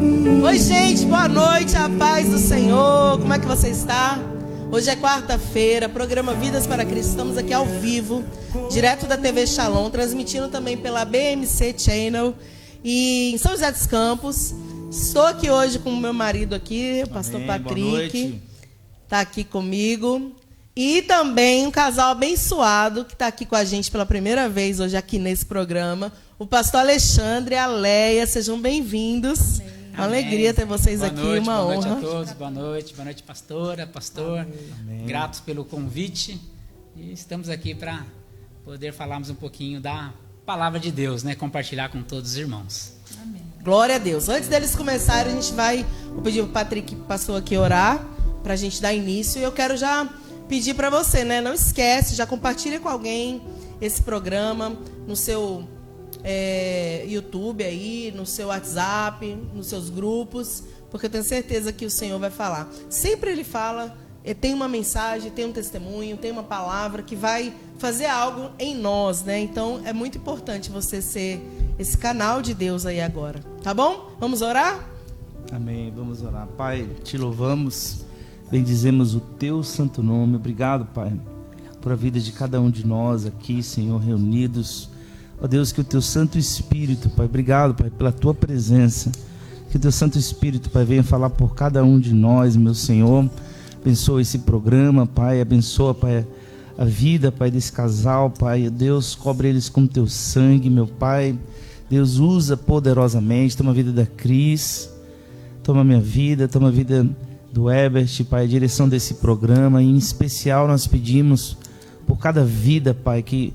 Oi, gente, boa noite, a paz do Senhor. Como é que você está? Hoje é quarta-feira, programa Vidas para Cristo. Estamos aqui ao vivo, direto da TV Shalom, transmitindo também pela BMC Channel e em São José dos Campos. Estou aqui hoje com o meu marido aqui, o pastor Patrick. Está aqui comigo. E também um casal abençoado que está aqui com a gente pela primeira vez hoje aqui nesse programa. O pastor Alexandre e a Leia. Sejam bem-vindos. Uma alegria ter vocês aqui, uma honra. Boa noite a todos, boa noite, pastora, pastor. Amém. Gratos pelo convite. E estamos aqui para poder falarmos um pouquinho da palavra de Deus, né? Compartilhar com todos os irmãos. Amém. Glória a Deus. Antes deles começarem, a gente vou pedir para o Patrick que passou aqui orar, para a gente dar início. E eu quero já pedir para você, né? Não esquece, já compartilha com alguém esse programa no seu YouTube aí, no seu WhatsApp, nos seus grupos, porque eu tenho certeza que o Senhor vai falar. Sempre Ele fala, tem uma mensagem, tem um testemunho, tem uma palavra que vai fazer algo em nós, né? Então é muito importante você ser esse canal de Deus aí agora, tá bom? Vamos orar? Amém, vamos orar. Pai, te louvamos, bendizemos o teu santo nome. Obrigado, Pai, por a vida de cada um de nós aqui, Senhor, reunidos. Ó Deus, que o teu Santo Espírito, Pai, obrigado, Pai, pela tua presença. Que o teu Santo Espírito, Pai, venha falar por cada um de nós, meu Senhor. Abençoa esse programa, Pai, abençoa, Pai, a vida, Pai, desse casal, Pai. Deus, cobre eles com teu sangue, meu Pai. Deus, usa poderosamente, toma a vida da Cris, toma a minha vida, toma a vida do Herbert, Pai, a direção desse programa. E em especial nós pedimos por cada vida, Pai, que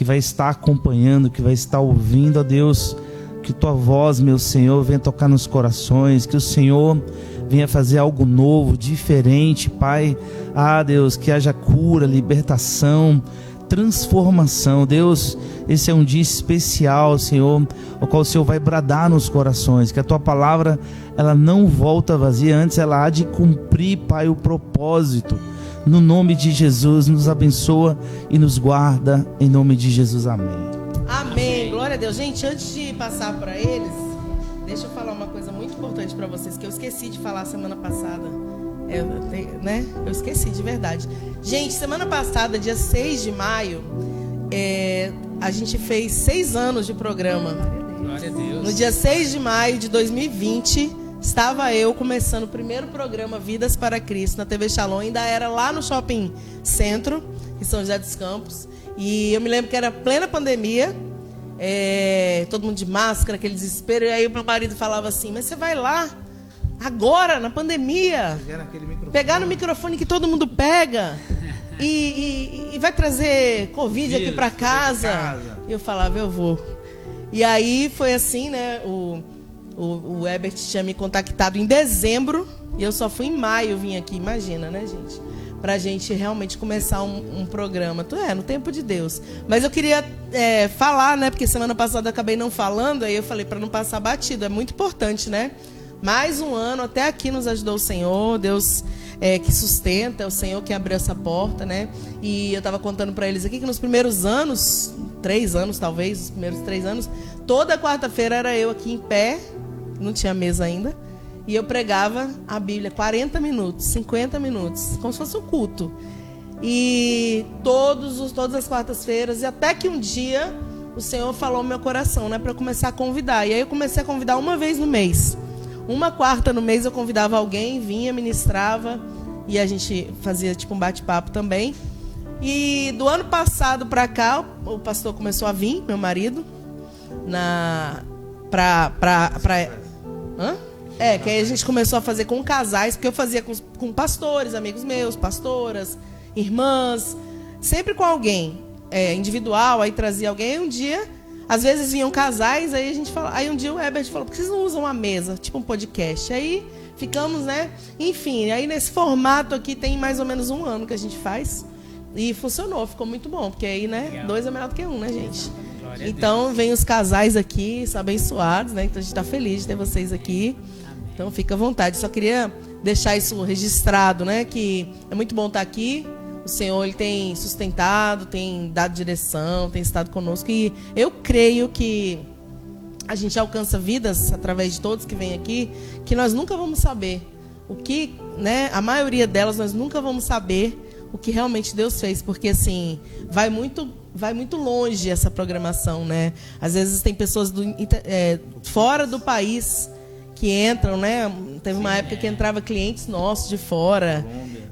vai estar acompanhando, que vai estar ouvindo, ó Deus, que tua voz, meu Senhor, venha tocar nos corações, que o Senhor venha fazer algo novo, diferente, Pai. Ah, Deus, que haja cura, libertação, transformação. Deus, esse é um dia especial, Senhor, o qual o Senhor vai bradar nos corações, que a tua palavra, ela não volta vazia, antes ela há de cumprir, Pai, o propósito. No nome de Jesus, nos abençoa e nos guarda, em nome de Jesus, amém. Amém, glória a Deus. Gente, antes de passar para eles, deixa eu falar uma coisa muito importante para vocês, que eu esqueci de falar semana passada, eu esqueci de verdade. Gente, semana passada, dia 6 de maio, a gente fez 6 anos de programa. Glória a Deus. No dia 6 de maio de 2020, estava eu começando o primeiro programa Vidas para Cristo na TV Shalom. Ainda era lá no Shopping Centro, em São José dos Campos. E eu me lembro que era plena pandemia, todo mundo de máscara, aquele desespero. E aí o meu marido falava assim: mas você vai lá, agora, na pandemia, pegar no microfone que todo mundo pega e vai trazer Covid aqui para casa. E eu falava: eu vou. E aí foi assim, né? O Herbert tinha me contactado em dezembro e eu só fui em maio, vim aqui, imagina, né, gente? Pra gente realmente começar um programa. No tempo de Deus. Mas eu queria falar, né? Porque semana passada eu acabei não falando, aí eu falei para não passar batido. É muito importante, né? Mais um ano, até aqui nos ajudou o Senhor, Deus que sustenta, é o Senhor que abriu essa porta, né? E eu estava contando para eles aqui que nos primeiros anos, 3 anos talvez, os primeiros 3 anos, toda quarta-feira era eu aqui em pé, não tinha mesa ainda, e eu pregava a Bíblia 40 minutos, 50 minutos, como se fosse um culto. E todas as quartas-feiras, e até que um dia o Senhor falou no meu coração, né, para eu começar a convidar. E aí eu comecei a convidar uma vez no mês. Uma quarta no mês eu convidava alguém, vinha, ministrava, e a gente fazia tipo um bate-papo também. E do ano passado para cá, o pastor começou a vir, meu marido, que aí a gente começou a fazer com casais, porque eu fazia com pastores, amigos meus, pastoras, irmãs, sempre com alguém, individual, aí trazia alguém. Aí um dia, às vezes vinham casais, aí a gente falava, aí um dia o Herbert falou: por que vocês não usam uma mesa, tipo um podcast? Aí ficamos, né? Enfim, aí nesse formato aqui tem mais ou menos 1 ano que a gente faz. E funcionou, ficou muito bom, porque aí, né, legal. 2 é melhor do que 1, né, gente? Então, vem os casais aqui, são abençoados, né? Então, a gente está feliz de ter vocês aqui. Então, fica à vontade. Só queria deixar isso registrado, né? Que é muito bom estar aqui. O Senhor, Ele tem sustentado, tem dado direção, tem estado conosco. E eu creio que a gente alcança vidas através de todos que vêm aqui, que nós nunca vamos saber o que, né? A maioria delas nós nunca vamos saber o que realmente Deus fez, porque assim vai muito longe essa programação, né? Às vezes tem pessoas fora do país que entram, né? Teve uma época que entrava clientes nossos de fora,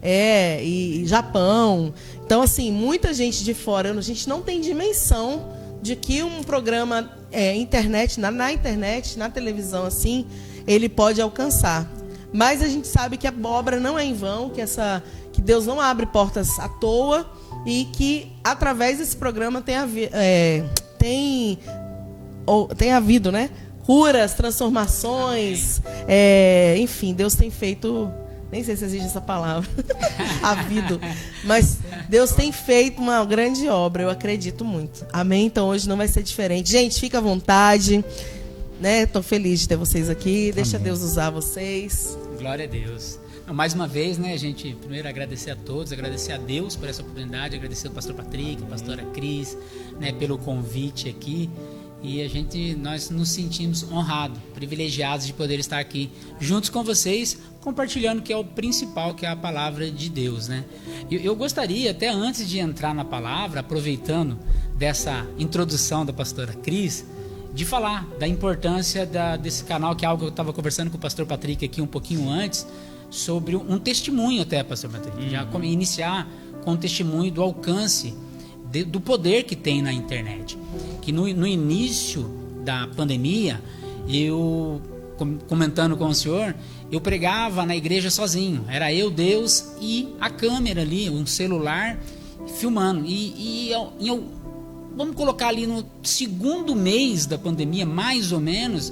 e Japão. Então assim, muita gente de fora, a gente não tem dimensão de que um programa internet, na internet, na televisão, assim, ele pode alcançar. Mas a gente sabe que a obra não é em vão, que Deus não abre portas à toa e que, através desse programa, tem havido, né? Curas, transformações, enfim, Deus tem feito... Nem sei se existe essa palavra, havido. Mas Deus tem feito uma grande obra, eu acredito muito. Amém? Então hoje não vai ser diferente. Gente, fica à vontade. Né? Estou feliz de ter vocês aqui. Deixa Deus usar vocês. Glória a Deus. Mais uma vez, né, a gente primeiro agradecer a todos, agradecer a Deus por essa oportunidade, agradecer ao pastor Patrick, a pastora Cris, né, pelo convite aqui. E nós nos sentimos honrados, privilegiados de poder estar aqui juntos com vocês, compartilhando o que é o principal, que é a palavra de Deus, né? Eu gostaria, até antes de entrar na palavra, aproveitando dessa introdução da pastora Cris, de falar da importância desse canal, que é algo que eu estava conversando com o pastor Patrick aqui um pouquinho antes, sobre um testemunho até, pastor Patrick, já iniciar com um testemunho do alcance do poder que tem na internet. Que no início da pandemia, eu, comentando com o senhor, eu pregava na igreja sozinho. Era eu, Deus e a câmera ali, um celular, filmando. Vamos colocar ali no segundo mês da pandemia, mais ou menos,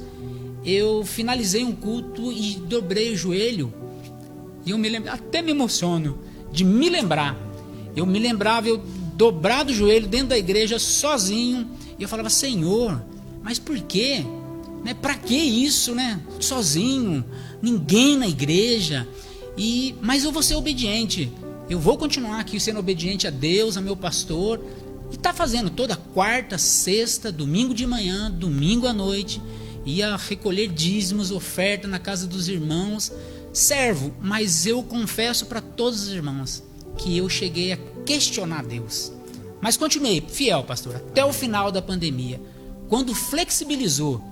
eu finalizei um culto e dobrei o joelho. E eu me lembro, até me emociono de me lembrar. Eu me lembrava, eu dobrado o joelho dentro da igreja sozinho, e eu falava: Senhor, mas por quê? Né? Para que isso, né? Sozinho, ninguém na igreja. Mas eu vou ser obediente. Eu vou continuar aqui sendo obediente a Deus, a meu pastor. E está fazendo toda quarta, sexta, domingo de manhã, domingo à noite. Ia recolher dízimos, oferta na casa dos irmãos. Servo, mas eu confesso para todos os irmãos que eu cheguei a questionar Deus. Mas continuei fiel, pastor, até o final da pandemia. Quando flexibilizou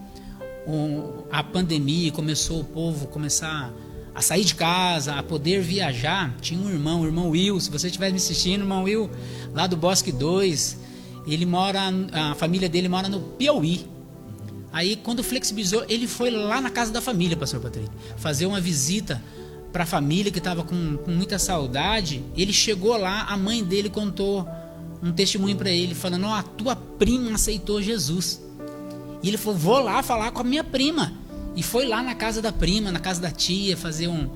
a pandemia, começou o povo começar a sair de casa, a poder viajar, tinha um irmão, o irmão Will, se você estiver me assistindo, irmão Will, lá do Bosque 2, a família dele mora no Piauí. Aí quando flexibilizou, ele foi lá na casa da família, pastor Patrick, fazer uma visita para a família que estava com muita saudade. Ele chegou lá, a mãe dele contou um testemunho para ele, falando: a tua prima aceitou Jesus. E ele falou: vou lá falar com a minha prima. E foi lá na casa da prima, na casa da tia, fazer um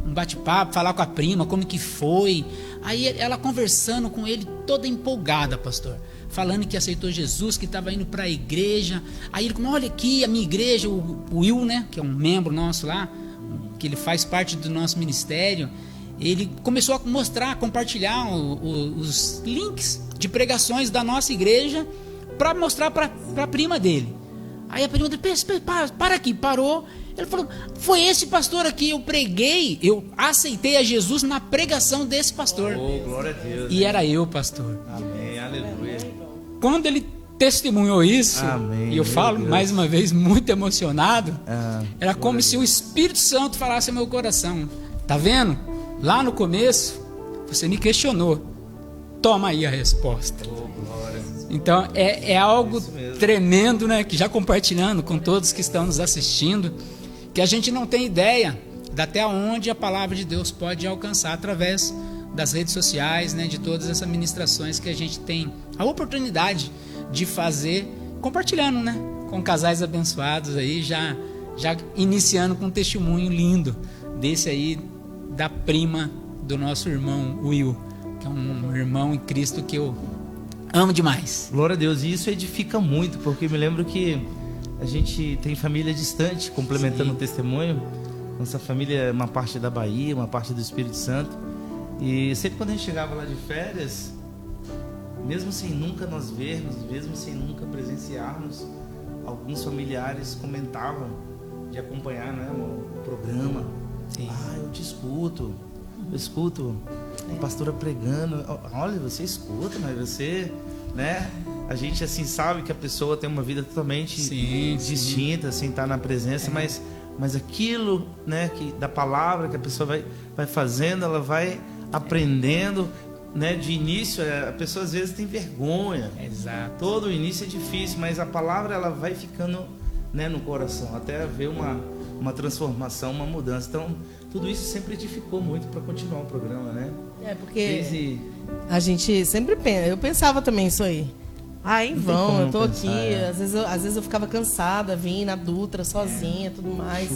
bate-papo, falar com a prima, como que foi. Aí ela conversando com ele, toda empolgada, pastor, falando que aceitou Jesus, que estava indo para a igreja. Aí ele falou: olha aqui a minha igreja, o Will, né, que é um membro nosso lá, que ele faz parte do nosso ministério. Ele começou a mostrar, a compartilhar os links de pregações da nossa igreja para mostrar para a prima dele. Aí a prima dele: para aqui, parou. Ele falou: foi esse pastor aqui, eu preguei, eu aceitei a Jesus na pregação desse pastor. Oh, glória a Deus. E era eu, pastor. Amém, aleluia. Quando ele testemunhou isso, amém, e eu falo Deus, mais uma vez muito emocionado, era como se o Espírito Santo falasse ao meu coração: tá vendo? Lá no começo você me questionou, toma aí a resposta. Então é algo tremendo, né? Que já compartilhando com todos que estão nos assistindo, que a gente não tem ideia de até onde a palavra de Deus pode alcançar através das redes sociais, né? De todas essas ministrações que a gente tem a oportunidade de fazer, compartilhando, né? Com casais abençoados aí, já iniciando com um testemunho lindo desse aí, da prima do nosso irmão Will, que é um irmão em Cristo que eu amo demais. Glória a Deus. E isso edifica muito, porque me lembro que a gente tem família distante, complementando o testemunho. Nossa família é uma parte da Bahia, uma parte do Espírito Santo. E sempre quando a gente chegava lá de férias, mesmo sem nunca nos vermos, mesmo sem nunca presenciarmos, alguns familiares comentavam de acompanhar, né, o programa. Sim. Eu te escuto. Eu escuto a pastora pregando. Olha, você escuta, mas você, né? A gente assim sabe que a pessoa tem uma vida totalmente distinta, assim, tá na presença, mas aquilo, né, que da palavra que a pessoa vai fazendo, ela vai aprendendo, né? De início, a pessoa às vezes tem vergonha. Exato. Todo o início é difícil, mas a palavra ela vai ficando, né, no coração, até haver uma transformação, uma mudança. Então, tudo isso sempre edificou muito para continuar o programa, né? Porque a gente sempre pensa, eu pensava também isso aí. Em vão, eu tô aqui, às vezes eu ficava cansada, vim na Dutra sozinha, tudo mais.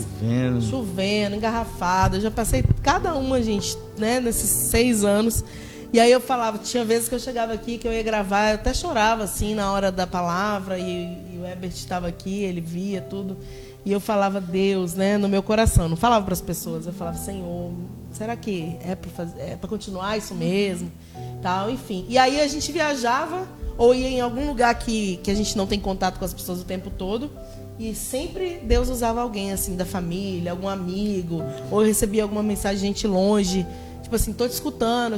Chovendo, engarrafada. Eu já passei cada uma, gente, né, nesses 6 anos. E aí eu falava, tinha vezes que eu chegava aqui, que eu ia gravar, eu até chorava, assim, na hora da palavra, e o Herbert estava aqui, ele via tudo. E eu falava, Deus, né, no meu coração. Não falava para as pessoas, eu falava, Senhor, será que é para continuar isso mesmo? Tal, enfim. E aí a gente viajava, ou ia em algum lugar que a gente não tem contato com as pessoas o tempo todo, e sempre Deus usava alguém, assim, da família, algum amigo, ou eu recebia alguma mensagem de gente longe, tipo assim, tô te escutando,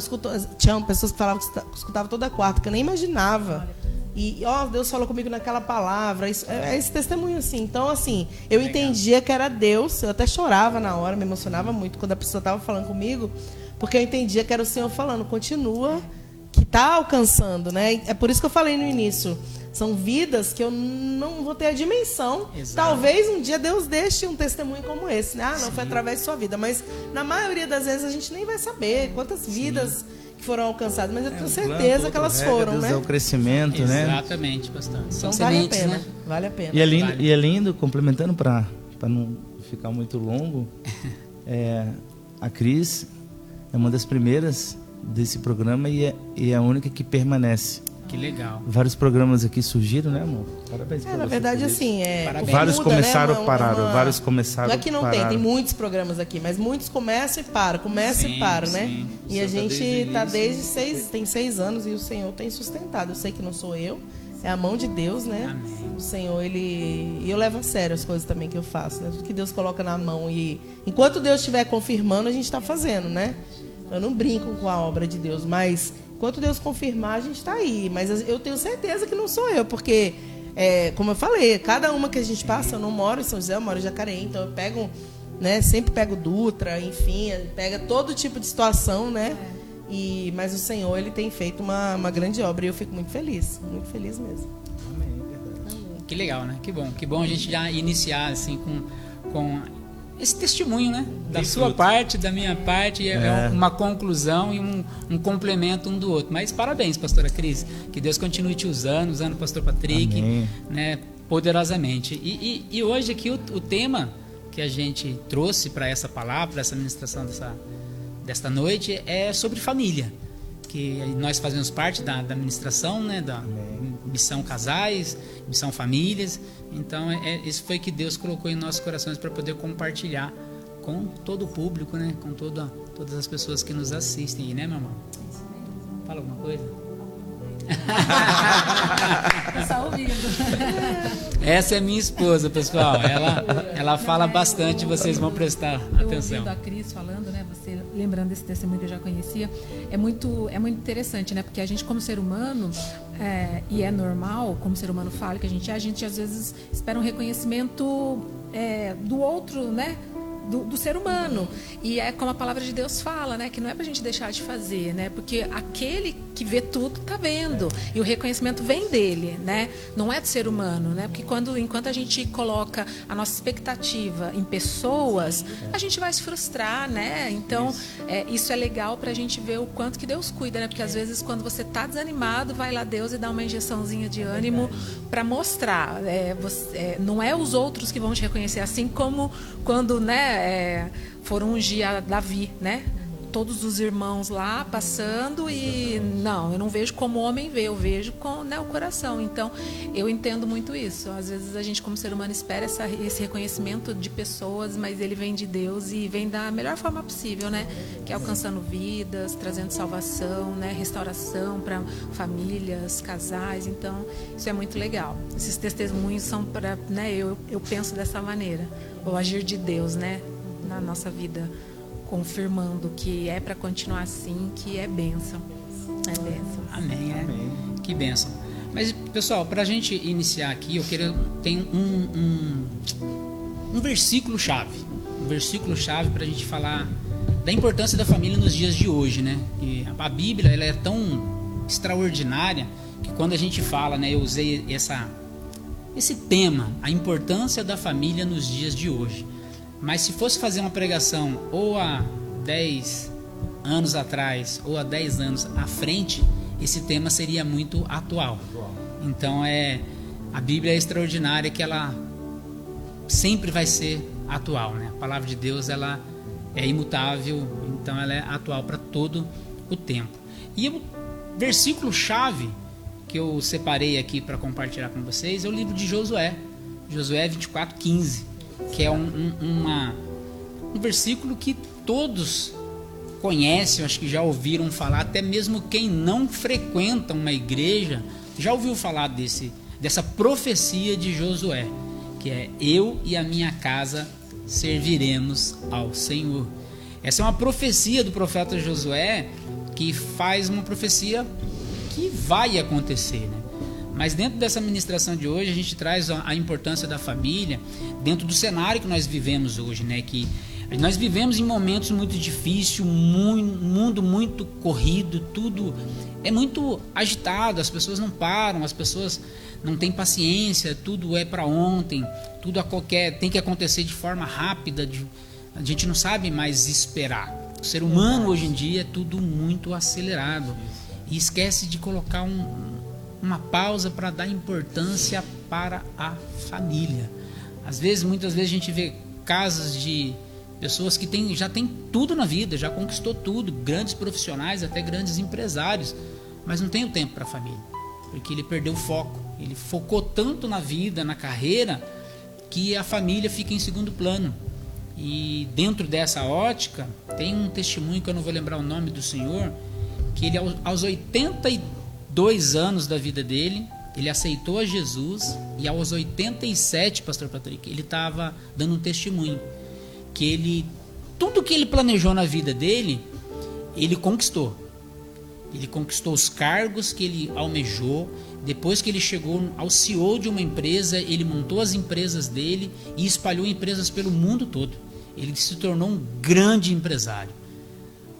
tinha pessoas que falavam que escutavam toda quarta, que eu nem imaginava. E, Deus falou comigo naquela palavra. É esse testemunho, assim. Então, assim, eu entendia que era Deus. Eu até chorava na hora, me emocionava muito quando a pessoa estava falando comigo, porque eu entendia que era o Senhor falando, continua, que está alcançando, né? É por isso que eu falei no início. São vidas que eu não vou ter a dimensão. Exato. Talvez um dia Deus deixe um testemunho como esse, né? Não foi através de sua vida. Mas, na maioria das vezes, a gente nem vai saber quantas vidas foram alcançadas, mas eu tenho certeza que elas foram, Deus né? É o crescimento, exatamente, né? Exatamente, pastor. Então vale a pena, né? Vale a pena. E é lindo, complementando para não ficar muito longo, a Cris é uma das primeiras desse programa e é a única que permanece. Que legal. Vários programas aqui surgiram, né, amor? Parabéns pra você. Na verdade, assim, vários muda, começaram, né? pararam. Vários começaram, não é que não pararam. tem muitos programas aqui, mas muitos começam e param, e param, né? E a gente está tem 6 anos e o Senhor tem sustentado. Eu sei que não sou eu, é a mão de Deus, né? Amém. O Senhor, e eu levo a sério as coisas também que eu faço, né? Tudo que Deus coloca na mão e enquanto Deus estiver confirmando, a gente está fazendo, né? Eu não brinco com a obra de Deus, mas enquanto Deus confirmar, a gente está aí. Mas eu tenho certeza que não sou eu, porque, como eu falei, cada uma que a gente passa, eu não moro em São José, eu moro em Jacareí, então eu pego, né, sempre pego Dutra, enfim, pega todo tipo de situação, né? Mas o Senhor, Ele tem feito uma grande obra e eu fico muito feliz mesmo. Amém, verdade. Que legal, né? Que bom a gente já iniciar assim com esse testemunho, né? Da sua parte, da minha parte, é uma conclusão e um complemento um do outro. Mas parabéns, pastora Cris, que Deus continue te usando o pastor Patrick, amém, né, poderosamente. E hoje aqui o tema que a gente trouxe para essa palavra, para essa ministração desta noite, é sobre família. Que nós fazemos parte da ministração, né, da Missão Casais, Missão Famílias. Então, isso foi que Deus colocou em nossos corações para poder compartilhar com todo o público, né, com todas as pessoas que nos assistem, né, meu irmão? Fala alguma coisa? Só ouvindo. Essa é minha esposa, pessoal. Ela fala bastante, vocês vão prestar atenção. Eu ouvindo a Cris falando, né? Você lembrando desse testemunho que eu já conhecia, é muito interessante, né? Porque a gente, como ser humano, e é normal, como ser humano fala, que a gente às vezes espera um reconhecimento do outro, né? Do ser humano. E é como a palavra de Deus fala, né? Que não é pra gente deixar de fazer, né? Porque aquele que vê tudo tá vendo. E o reconhecimento vem dele, né? Não é do ser humano, né? Porque enquanto a gente coloca a nossa expectativa em pessoas, a gente vai se frustrar, né? Então, isso é legal pra gente ver o quanto que Deus cuida, né? Porque às vezes quando você tá desanimado, vai lá Deus e dá uma injeçãozinha de ânimo para mostrar. Não é os outros que vão te reconhecer, assim como quando, né? Foram ungir a Davi, né? todos os irmãos lá passando e não, eu não vejo como o homem vê, eu vejo com, né, o coração. Então, eu entendo muito isso. Às vezes a gente como ser humano espera esse reconhecimento de pessoas, mas ele vem de Deus e vem da melhor forma possível, né? Que é alcançando vidas, trazendo salvação, né? Restauração para famílias, casais. Então, isso é muito legal. Esses testemunhos são para, né? Eu penso dessa maneira, o agir de Deus, né? Na nossa vida, confirmando que é para continuar assim, que é bênção. É bênção. Amém. Amém. Que bênção. Mas, pessoal, para a gente iniciar aqui, eu queria ter um versículo-chave. Um versículo-chave para a gente falar da importância da família nos dias de hoje, né? E a Bíblia, ela é tão extraordinária que quando a gente fala, né? Eu usei esse tema, a importância da família nos dias de hoje. Mas se fosse fazer uma pregação ou há 10 anos atrás ou há 10 anos à frente, esse tema seria muito atual. Então a Bíblia é extraordinária, que ela sempre vai ser atual, né? A palavra de Deus, ela é imutável, então ela é atual para todo o tempo. E o versículo-chave que eu separei aqui para compartilhar com vocês é o livro de Josué 24:15, que é um versículo que todos conhecem, acho que já ouviram falar, até mesmo quem não frequenta uma igreja já ouviu falar dessa profecia de Josué, que é: eu e a minha casa serviremos ao Senhor. Essa é uma profecia do profeta Josué, que faz uma profecia que vai acontecer, né? Mas dentro dessa ministração de hoje, a gente traz a importância da família dentro do cenário que nós vivemos hoje, né? Que nós vivemos em momentos muito difíceis, um mundo muito corrido, tudo é muito agitado, as pessoas não param, as pessoas não têm paciência, tudo é para ontem, tudo tem que acontecer de forma rápida, a gente não sabe mais esperar. O ser humano hoje em dia é tudo muito acelerado e esquece de colocar uma pausa para dar importância para a família. Muitas vezes a gente vê casos de pessoas que já têm tudo na vida, já conquistou tudo, grandes profissionais, até grandes empresários, mas não tem o tempo para a família, porque ele perdeu o foco, ele focou tanto na vida, na carreira, que a família fica em segundo plano. E dentro dessa ótica, tem um testemunho que eu não vou lembrar o nome do senhor, que ele aos 82 anos da vida dele, ele aceitou a Jesus, e aos 87, pastor Patrick, ele estava dando um testemunho que tudo que ele planejou na vida dele, ele conquistou. Ele conquistou os cargos que ele almejou. Depois que ele chegou ao CEO de uma empresa, ele montou as empresas dele e espalhou empresas pelo mundo todo. Ele se tornou um grande empresário.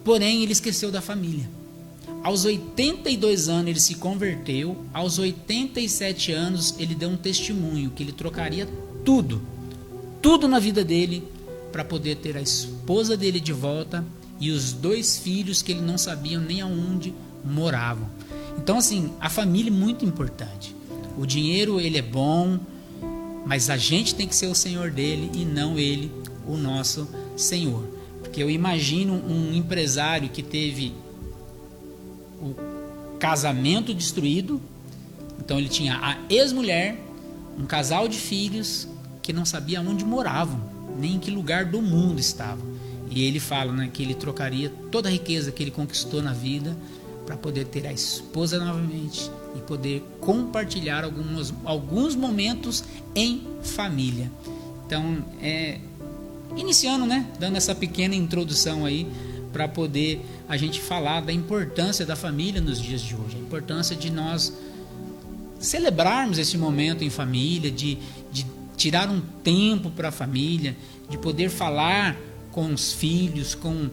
Porém, ele esqueceu da família. Aos 82 anos ele se converteu. Aos 87 anos ele deu um testemunho que ele trocaria tudo na vida dele para poder ter a esposa dele de volta e os 2 filhos que ele não sabia nem aonde moravam. Então, assim, a família é muito importante. O dinheiro, ele é bom, mas a gente tem que ser o senhor dele e não ele o nosso senhor. Porque eu imagino um empresário que teve o casamento destruído, então ele tinha a ex-mulher, um casal de filhos que não sabia onde moravam, nem em que lugar do mundo estavam. E ele fala, né, que ele trocaria toda a riqueza que ele conquistou na vida para poder ter a esposa novamente e poder compartilhar alguns momentos em família. Então, iniciando, né, dando essa pequena introdução aí para poder a gente falar da importância da família nos dias de hoje, a importância de nós celebrarmos esse momento em família, de tirar um tempo para a família, de poder falar com os filhos, com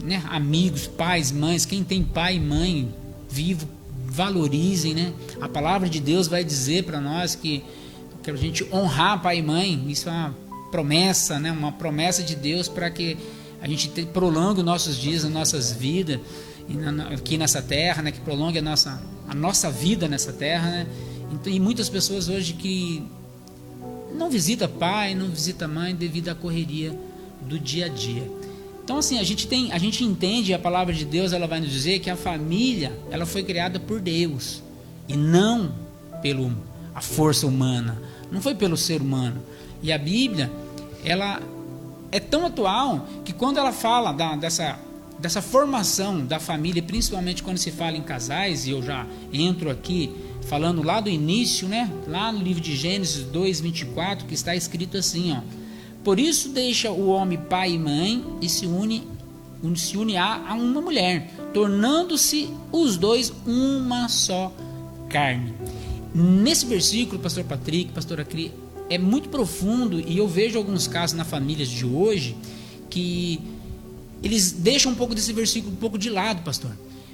né, amigos, pais, mães. Quem tem pai e mãe vivo, valorizem, né? A palavra de Deus vai dizer para nós que a gente honrar pai e mãe. Isso é uma promessa, né? Uma promessa de Deus para que a gente prolongue os nossos dias, as nossas vidas aqui nessa terra, né? Que prolongue a nossa vida nessa terra, né? Então, e muitas pessoas hoje que não visita pai, não visita mãe devido à correria do dia a dia. Então assim, a gente entende, a palavra de Deus, ela vai nos dizer que a família, ela foi criada por Deus e não pela a força humana, não foi pelo ser humano. E a Bíblia, ela é tão atual que quando ela fala dessa formação da família, principalmente quando se fala em casais, e eu já entro aqui falando lá do início, né? Lá no livro de Gênesis 2:24, que está escrito assim, ó: por isso deixa o homem pai e mãe e se une a uma mulher, tornando-se os dois uma só carne. Nesse versículo, pastor Patrick, pastora Cri, é muito profundo, e eu vejo alguns casos na famílias de hoje que eles deixam um pouco desse versículo um pouco de lado, pastor,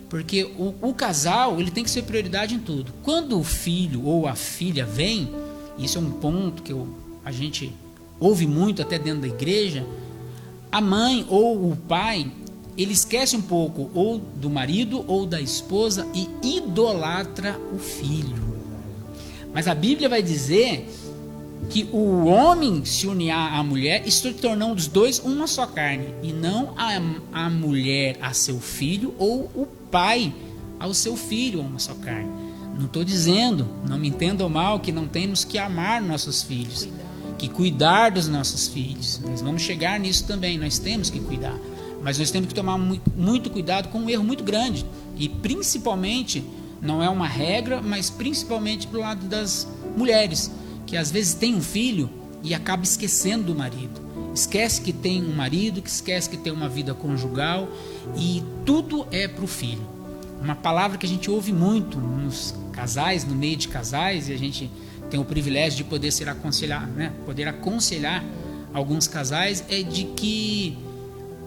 porque o casal, ele tem que ser prioridade em tudo. Quando o filho ou a filha vem, isso é um ponto que a gente ouve muito até dentro da igreja, a mãe ou o pai, ele esquece um pouco ou do marido ou da esposa e idolatra o filho. Mas a Bíblia vai dizer que o homem se unirá à mulher e se tornam os dois uma só carne, e não a mulher a seu filho ou o pai ao seu filho uma só carne. Não estou dizendo, não me entendam mal, que não temos que amar nossos filhos, que cuidar dos nossos filhos. Nós vamos chegar nisso também, nós temos que cuidar, mas nós temos que tomar muito cuidado com um erro muito grande, e principalmente, não é uma regra, mas principalmente do lado das mulheres, que às vezes tem um filho e acaba esquecendo do marido, esquece que tem um marido, que esquece que tem uma vida conjugal, e tudo é para o filho. Uma palavra que a gente ouve muito nos casais, no meio de casais, e a gente tem o privilégio de poder poder aconselhar alguns casais, é de que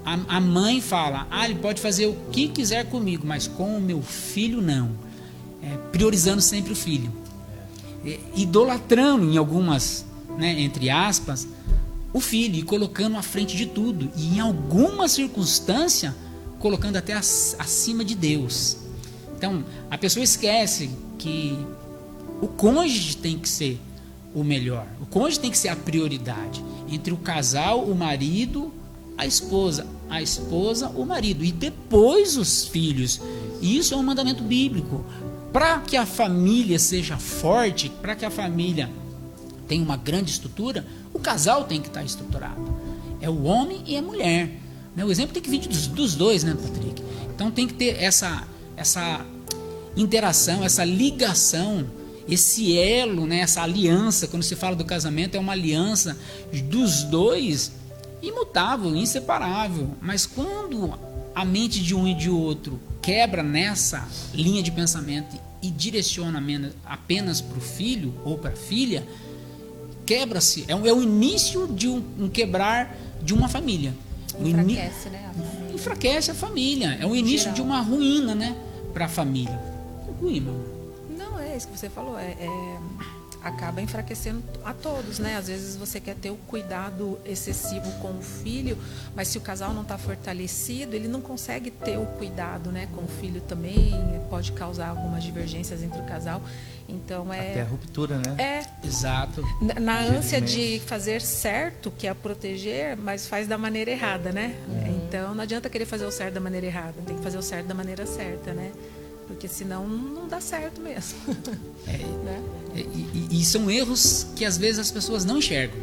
a mãe fala: ele pode fazer o que quiser comigo, mas com o meu filho não. Priorizando sempre o filho, idolatrando em algumas, entre aspas, o filho, e colocando à frente de tudo, e em alguma circunstância colocando até acima de Deus. Então a pessoa esquece que o cônjuge tem que ser o melhor, o cônjuge tem que ser a prioridade entre o casal, o marido, a esposa, o marido, e depois os filhos. Isso é um mandamento bíblico. Para que a família seja forte, para que a família tenha uma grande estrutura, o casal tem que estar estruturado. É o homem e a mulher. O exemplo tem que vir dos dois, né, Patrick? Então tem que ter essa interação, essa ligação, esse elo, essa aliança. Quando se fala do casamento, é uma aliança dos dois, imutável, inseparável. Mas quando a mente de um e de outro quebra nessa linha de pensamento e direciona apenas para o filho ou para a filha, quebra-se. É o início de um quebrar de uma família. Enfraquece, né? Enfraquece a família. É o início de uma ruína, para a família. Ruína. Não, é isso que você falou. Acaba enfraquecendo a todos, né? Às vezes você quer ter o cuidado excessivo com o filho, mas se o casal não está fortalecido, ele não consegue ter o cuidado, com o filho também, pode causar algumas divergências entre o casal. Então até a ruptura, né? Exato. Na ânsia de fazer certo, que é proteger, mas faz da maneira errada, né? Então não adianta querer fazer o certo da maneira errada, tem que fazer o certo da maneira certa, né? Porque senão não dá certo mesmo. Né? E são erros que às vezes as pessoas não enxergam.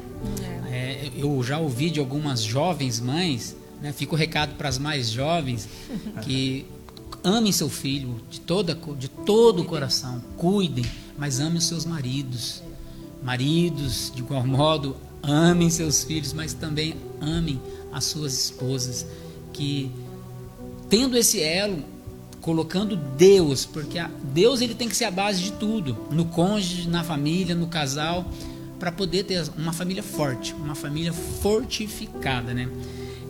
Eu já ouvi de algumas jovens mães, fica o recado para as mais jovens, que amem seu filho de todo o coração, cuidem, mas amem os seus maridos. Maridos, de igual modo, amem seus filhos, mas também amem as suas esposas, que tendo esse elo, colocando Deus, porque Deus ele tem que ser a base de tudo, no cônjuge, na família, no casal, para poder ter uma família forte, uma família fortificada,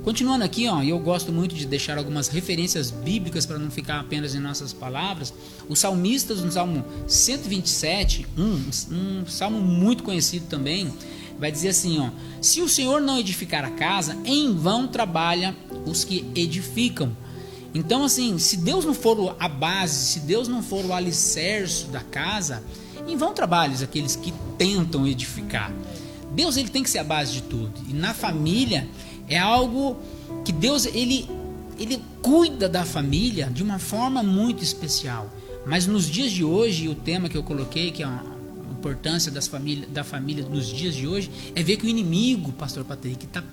Continuando aqui, eu gosto muito de deixar algumas referências bíblicas para não ficar apenas em nossas palavras. Os salmistas, no Salmo 127, um salmo muito conhecido também, vai dizer assim, se o Senhor não edificar a casa, em vão trabalha os que edificam. Então, assim, se Deus não for a base, se Deus não for o alicerce da casa, em vão trabalhos aqueles que tentam edificar. Deus ele tem que ser a base de tudo. E na família, É algo que Deus, ele cuida da família de uma forma muito especial. Mas nos dias de hoje, o tema que eu coloquei, que é a importância da família nos dias de hoje, é ver que o inimigo, pastor Patrick, está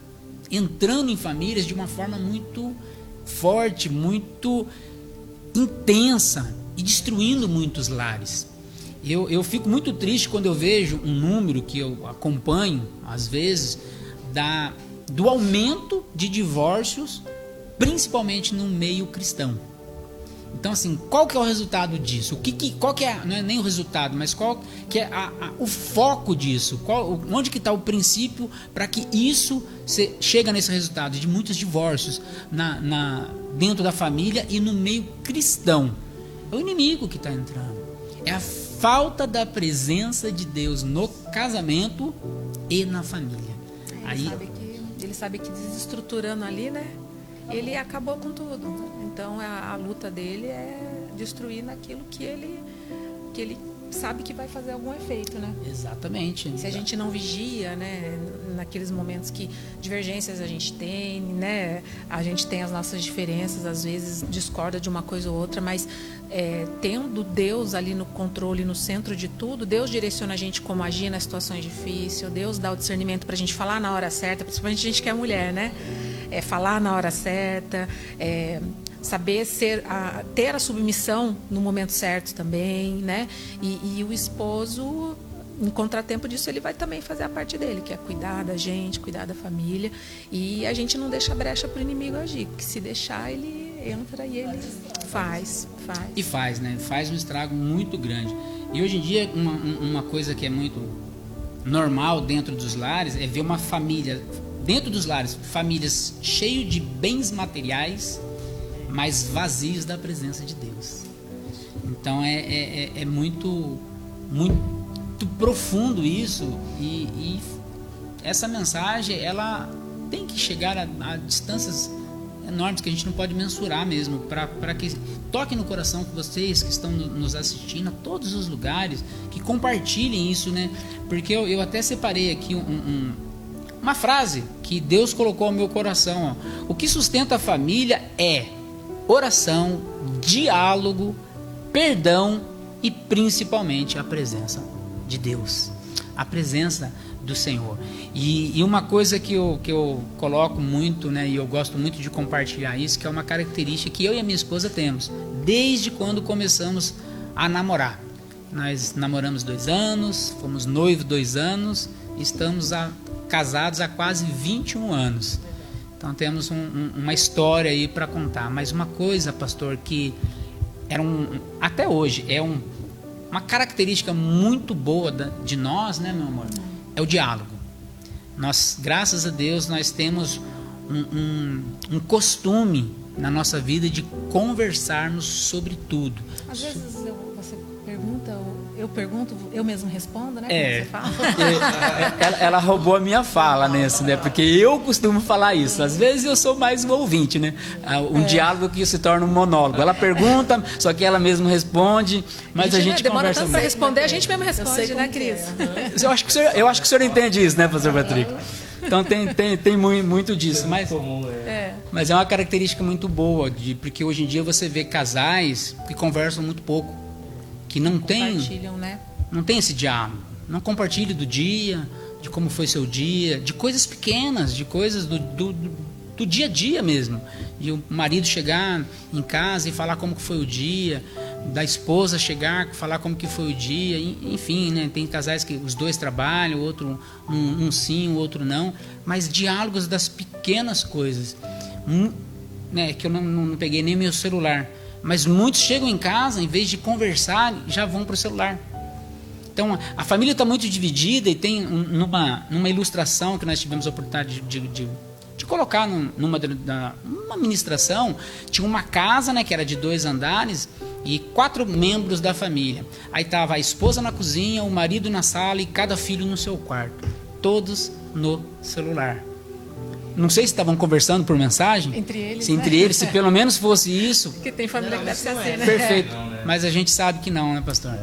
entrando em famílias de uma forma muito forte, muito intensa e destruindo muitos lares. Eu fico muito triste quando eu vejo um número que eu acompanho, às vezes, do aumento de divórcios, principalmente no meio cristão. Então, assim, qual que é o resultado disso? Qual que é, não é nem o resultado, mas qual que é o foco disso? Onde que está o princípio para que isso chega nesse resultado de muitos divórcios dentro da família e no meio cristão? É o inimigo que está entrando. É a falta da presença de Deus no casamento e na família. Ele sabe que desestruturando ali, né? Ele acabou com tudo. Então a luta dele é destruir naquilo que ele sabe que vai fazer algum efeito, né? Exatamente. Se a gente não vigia, né, naqueles momentos que divergências a gente tem, né, a gente tem as nossas diferenças, às vezes discorda de uma coisa ou outra, mas tendo Deus ali no controle, no centro de tudo, Deus direciona a gente como agir nas situações difíceis, Deus dá o discernimento para a gente falar na hora certa, principalmente a gente que é mulher, né? Falar na hora certa, saber ter a submissão no momento certo também, né? E o esposo, em contratempo disso, ele vai também fazer a parte dele, que é cuidar da gente, cuidar da família, e a gente não deixa brecha para o inimigo agir, porque se deixar, ele entra e ele faz. E faz, né? Faz um estrago muito grande. E hoje em dia, uma coisa que é muito normal dentro dos lares é ver uma família, dentro dos lares, famílias cheias de bens materiais, mas vazios da presença de Deus. Então é muito profundo isso, e essa mensagem ela tem que chegar a distâncias enormes que a gente não pode mensurar mesmo, para que toque no coração de vocês que estão nos assistindo a todos os lugares, que compartilhem isso, né? Porque eu até separei aqui uma frase que Deus colocou ao meu coração, ó. O que sustenta a família é oração, diálogo, perdão e principalmente a presença de Deus, a presença do Senhor. E uma coisa que eu coloco muito, né, e eu gosto muito de compartilhar isso, que é uma característica que eu e a minha esposa temos desde quando começamos a namorar. Nós namoramos 2 anos, fomos noivos 2 anos, estamos casados há quase 21 anos. Então temos uma história aí para contar. Mas uma coisa, pastor, que até hoje é uma característica muito boa de nós, né, meu amor? É o diálogo. Nós, graças a Deus, nós temos um costume na nossa vida de conversarmos sobre tudo. Às vezes você pergunta, eu pergunto, eu mesmo respondo, né? É. Como você fala. Ela roubou a minha fala nesse, né? Porque eu costumo falar isso. Às vezes eu sou mais um ouvinte, né? Um diálogo que se torna um monólogo. Ela pergunta, só que ela mesmo responde, mas a gente demora conversa tanto para responder, a gente mesmo responde, né, Cris? Eu acho que o senhor entende isso, né, pastor Patrick? Então tem muito disso, mas é uma característica muito boa, porque hoje em dia você vê casais que conversam muito pouco, que não tem esse diálogo, não compartilham do dia, de como foi seu dia, de coisas pequenas, de coisas do dia a dia mesmo, de o marido chegar em casa e falar como que foi o dia, da esposa chegar, falar como que foi o dia, enfim, né? Tem casais que os dois trabalham, outro um sim, o outro não, mas diálogos das pequenas coisas, né? Que eu não peguei nem meu celular, mas muitos chegam em casa, em vez de conversar, já vão para o celular. Então a família está muito dividida, e tem numa ilustração que nós tivemos a oportunidade de colocar numa ministração, tinha uma casa, né, que era de 2 andares e 4 membros da família. Aí estava a esposa na cozinha, o marido na sala e cada filho no seu quarto, todos no celular. Não sei se estavam conversando por mensagem. Entre eles, se pelo menos fosse isso. Porque tem família que deve ser assim, né? Perfeito. Mas a gente sabe que não, né, pastor?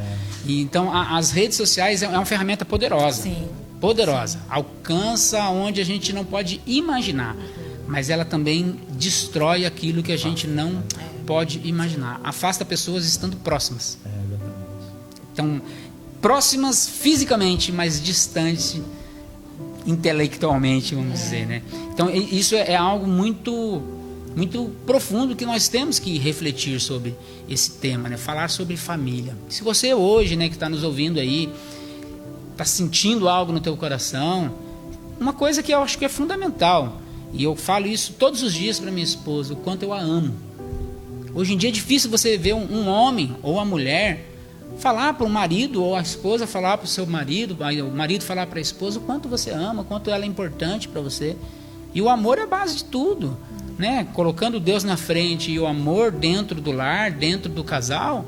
E então as redes sociais é uma ferramenta poderosa. Sim. Poderosa. Alcança onde a gente não pode imaginar. mas ela também destrói aquilo que a gente não pode imaginar. Afasta pessoas estando próximas. Então, próximas fisicamente, mas distantes intelectualmente, vamos dizer, né? Então, isso é algo muito, muito profundo que nós temos que refletir sobre esse tema, né? Falar sobre família. Se você hoje, né, que está nos ouvindo aí, está sentindo algo no teu coração, uma coisa que eu acho que é fundamental, e eu falo isso todos os dias para minha esposa, o quanto eu a amo. Hoje em dia é difícil você ver um homem ou uma mulher falar para o marido, ou a esposa falar para o seu marido, o marido falar para a esposa o quanto você ama, o quanto ela é importante para você. E o amor é a base de tudo, né? Colocando Deus na frente e o amor dentro do lar, dentro do casal,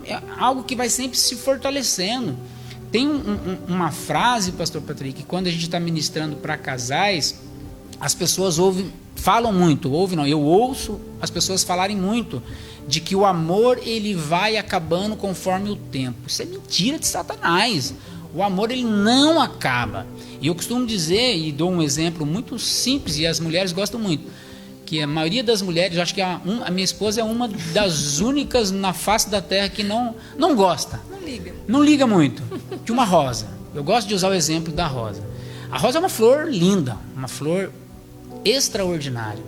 é algo que vai sempre se fortalecendo. Tem uma frase, pastor Patrick, que quando a gente está ministrando para casais, as pessoas falam muito, eu ouço as pessoas falarem muito, de que o amor ele vai acabando conforme o tempo. Isso é mentira de Satanás. O amor ele não acaba. E eu costumo dizer, e dou um exemplo muito simples, e as mulheres gostam muito, que a maioria das mulheres, eu acho que a minha esposa é uma das únicas na face da terra que não gosta. Não liga muito. De uma rosa. Eu gosto de usar o exemplo da rosa. A rosa é uma flor linda, uma flor extraordinária.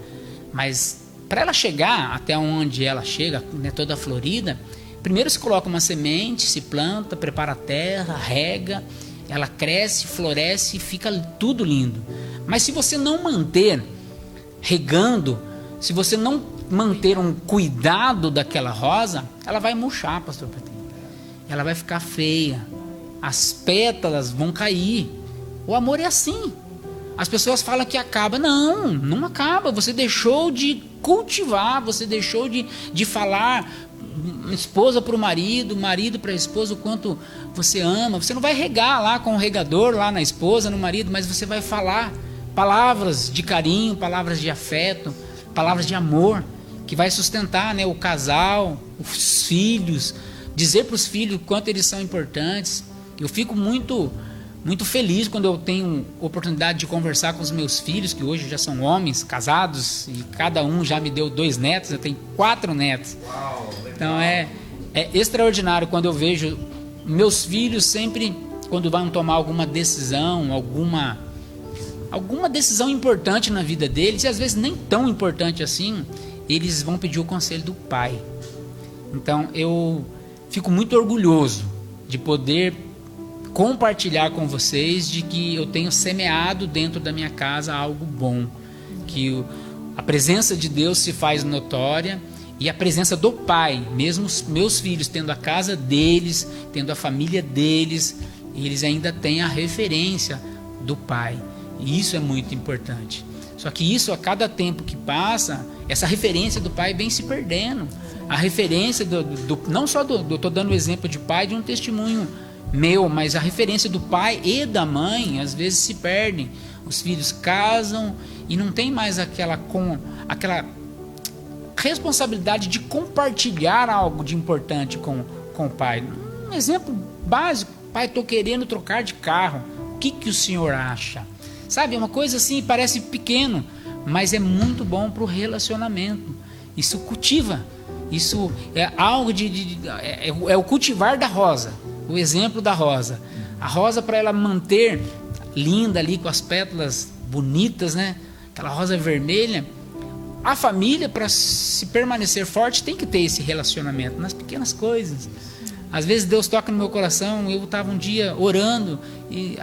Mas para ela chegar até onde ela chega, né, toda florida, primeiro se coloca uma semente, se planta, prepara a terra, rega, ela cresce, floresce e fica tudo lindo. Mas se você não manter regando, se você não manter um cuidado daquela rosa, ela vai murchar, pastor Pedro. Ela vai ficar feia, as pétalas vão cair. O amor é assim. As pessoas falam que acaba. Não acaba. Você deixou de cultivar, você deixou de falar, esposa para o marido para a esposa, o quanto você ama. Você não vai regar lá com o regador, lá na esposa, no marido, mas você vai falar palavras de carinho, palavras de afeto, palavras de amor, que vai sustentar, né, o casal, os filhos, dizer para os filhos o quanto eles são importantes. Eu fico muito feliz quando eu tenho oportunidade de conversar com os meus filhos, que hoje já são homens, casados, e cada um já me deu 2 netos, eu tenho 4 netos. Uau, então é extraordinário quando eu vejo meus filhos sempre, quando vão tomar alguma decisão, alguma decisão importante na vida deles, e às vezes nem tão importante assim, eles vão pedir o conselho do pai. Então eu fico muito orgulhoso de poder compartilhar com vocês de que eu tenho semeado dentro da minha casa algo bom, que a presença de Deus se faz notória, e a presença do Pai, mesmo os meus filhos tendo a casa deles, tendo a família deles, eles ainda têm a referência do Pai, e isso é muito importante. Só que isso, a cada tempo que passa, essa referência do Pai vem se perdendo. A referência não só estou dando o exemplo de pai, de um testemunho meu, mas a referência do pai e da mãe às vezes se perdem. Os filhos casam e não tem mais aquela responsabilidade de compartilhar algo de importante com o pai. Um exemplo básico: pai, estou querendo trocar de carro, o que o senhor acha? Sabe, é uma coisa assim, parece pequeno, mas é muito bom para o relacionamento. Isso cultiva, isso é algo é o cultivar da rosa. O exemplo da rosa. A rosa, para ela manter linda ali, com as pétalas bonitas, né? Aquela rosa vermelha. A família, para se permanecer forte, tem que ter esse relacionamento nas pequenas coisas. Às vezes Deus toca no meu coração. Eu estava um dia orando, e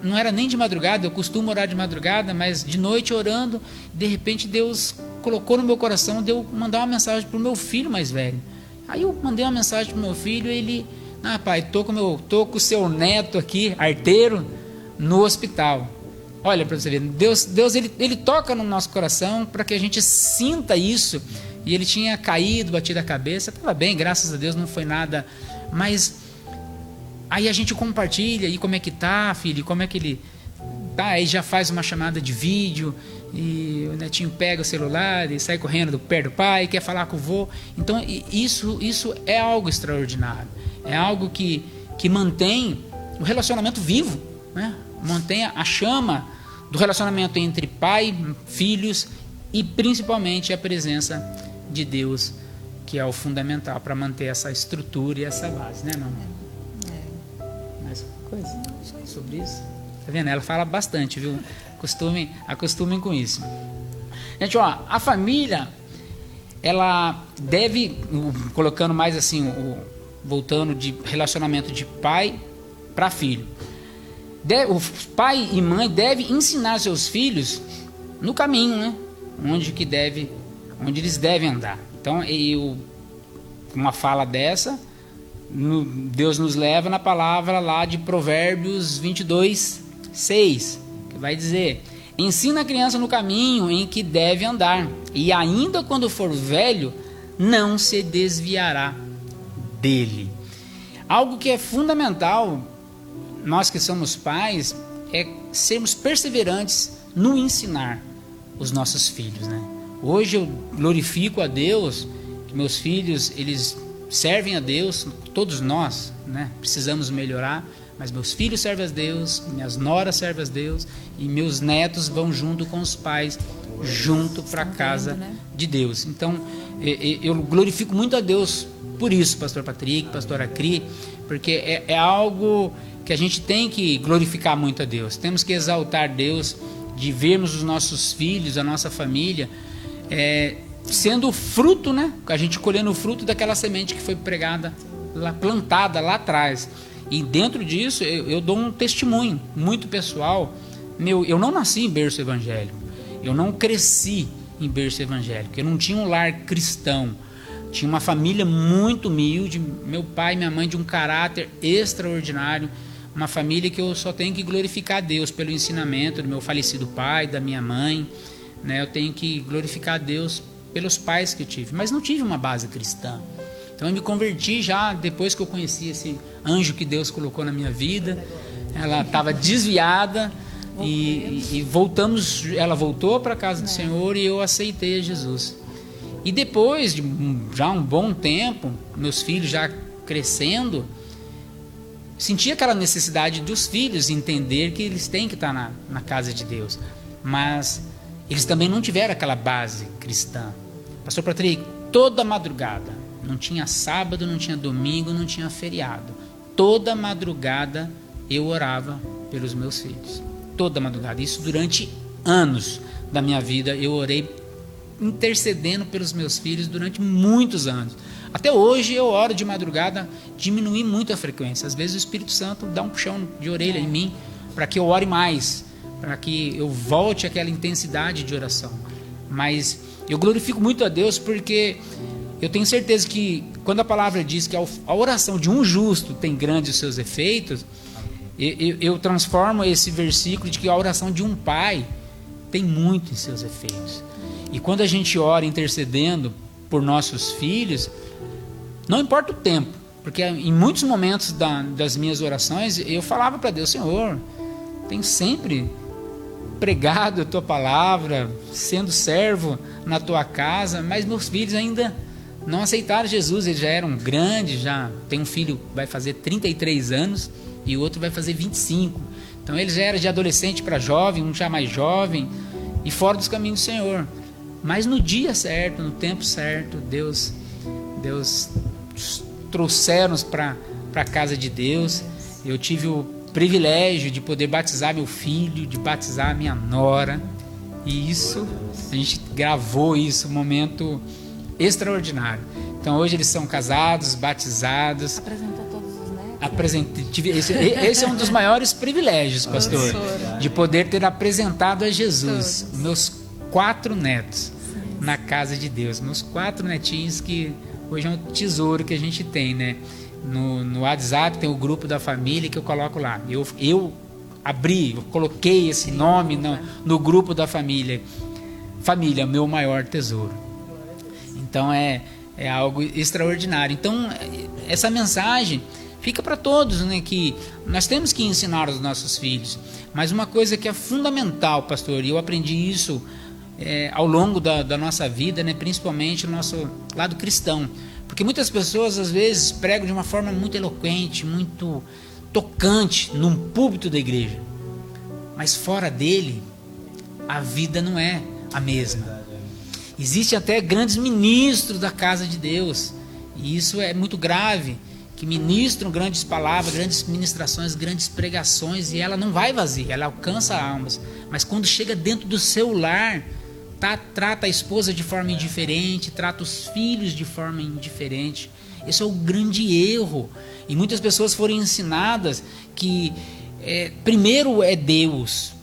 não era nem de madrugada, eu costumo orar de madrugada, mas de noite orando, de repente Deus colocou no meu coração de eu mandar uma mensagem para o meu filho mais velho. Aí eu mandei uma mensagem para o meu filho, ele... pai, tô com o seu neto aqui, arteiro, no hospital. Olha para você ver, Deus ele toca no nosso coração para que a gente sinta isso. E ele tinha caído, batido a cabeça, estava bem, graças a Deus, não foi nada. Mas aí a gente compartilha, e como é que tá, filho, como é que ele tá, aí já faz uma chamada de vídeo, e o netinho pega o celular e sai correndo perto do pai, quer falar com o vô. Então isso é algo extraordinário. É algo que mantém o relacionamento vivo, né? Mantém a chama do relacionamento entre pai, filhos e principalmente a presença de Deus, que é o fundamental para manter essa estrutura e essa base, né, irmão? Mais coisa sobre isso? Tá vendo? Ela fala bastante, viu? Acostumem com isso. Gente, ó, a família, ela deve, colocando mais assim, voltando de relacionamento de pai para filho. O pai e mãe devem ensinar seus filhos no caminho, né? Onde eles devem andar. Então, uma fala dessa, Deus nos leva na palavra lá de Provérbios 22:6, que vai dizer: ensina a criança no caminho em que deve andar, e ainda quando for velho, não se desviará dele. Algo que é fundamental, nós que somos pais, é sermos perseverantes no ensinar os nossos filhos, né? Hoje eu glorifico a Deus, que meus filhos, eles servem a Deus, todos nós, né? Precisamos melhorar, mas meus filhos servem a Deus, minhas noras servem a Deus, e meus netos vão junto com os pais, junto para a casa de Deus. Então, eu glorifico muito a Deus por isso, pastor Patrick, pastora Cri, porque é algo que a gente tem que glorificar muito a Deus. Temos que exaltar Deus, de vermos os nossos filhos, a nossa família, sendo fruto, né? A gente colhendo o fruto daquela semente que foi plantada lá atrás. E dentro disso, eu dou um testemunho muito pessoal. Eu não nasci em berço evangélico. Eu não cresci em berço evangélico. Eu não tinha um lar cristão. Tinha uma família muito humilde. Meu pai e minha mãe de um caráter extraordinário. Uma família que eu só tenho que glorificar a Deus pelo ensinamento do meu falecido pai, da minha mãe, né? Eu tenho que glorificar a Deus pelos pais que eu tive, mas não tive uma base cristã. Então eu me converti já depois que eu conheci esse anjo que Deus colocou na minha vida. Ela estava desviada e voltamos. Ela voltou para a casa do Senhor e eu aceitei a Jesus. E depois de já um bom tempo, meus filhos já crescendo, senti aquela necessidade dos filhos entender que eles têm que estar na casa de Deus, mas eles também não tiveram aquela base cristã. Pastor Patrick, toda madrugada, não tinha sábado, não tinha domingo, não tinha feriado, toda madrugada eu orava pelos meus filhos, toda madrugada. Isso durante anos da minha vida eu orei intercedendo pelos meus filhos durante muitos anos. Até hoje eu oro de madrugada, diminui muito a frequência. Às vezes o Espírito Santo dá um puxão de orelha em mim para que eu ore mais, para que eu volte àquela intensidade de oração. Mas eu glorifico muito a Deus porque eu tenho certeza que quando a palavra diz que a oração de um justo tem grandes os seus efeitos, eu transformo esse versículo de que a oração de um pai tem muito em seus efeitos. E quando a gente ora intercedendo por nossos filhos, não importa o tempo, porque em muitos momentos das minhas orações eu falava para Deus: Senhor, tenho sempre pregado a tua palavra, sendo servo na tua casa, mas meus filhos ainda não aceitaram Jesus. Eles já eram grandes, já tem um filho vai fazer 33 anos e o outro vai fazer 25. Então eles já eram de adolescente para jovem, um já mais jovem e fora dos caminhos do Senhor. Mas no dia certo, no tempo certo, Deus trouxe-nos para a casa de Deus. Eu tive o privilégio de poder batizar meu filho, de batizar minha nora. E isso, a gente gravou isso, um momento extraordinário. Então hoje eles são casados, batizados. Apresentou todos os netos? Esse é um dos maiores privilégios, pastor, de poder ter apresentado a Jesus meus 4 netos na casa de Deus. Meus 4 netinhos, que hoje é um tesouro que a gente tem, né? No WhatsApp tem o grupo da família que eu coloco lá. Eu coloquei esse nome no grupo da família. Família, meu maior tesouro. Então é algo extraordinário. Então essa mensagem fica para todos, né? Que nós temos que ensinar os nossos filhos. Mas uma coisa que é fundamental, pastor, e eu aprendi isso ao longo da nossa vida, né? Principalmente no nosso lado cristão. Porque muitas pessoas às vezes pregam de uma forma muito eloquente, muito tocante num púlpito da igreja. Mas fora dele a vida não é a mesma. Existem até grandes ministros da casa de Deus, e isso é muito grave, que ministram grandes palavras, grandes ministrações, grandes pregações, e ela não vai vazia, ela alcança almas. Mas quando chega dentro do seu lar, trata a esposa de forma indiferente, trata os filhos de forma indiferente. Esse é o grande erro. E muitas pessoas foram ensinadas que primeiro é Deus.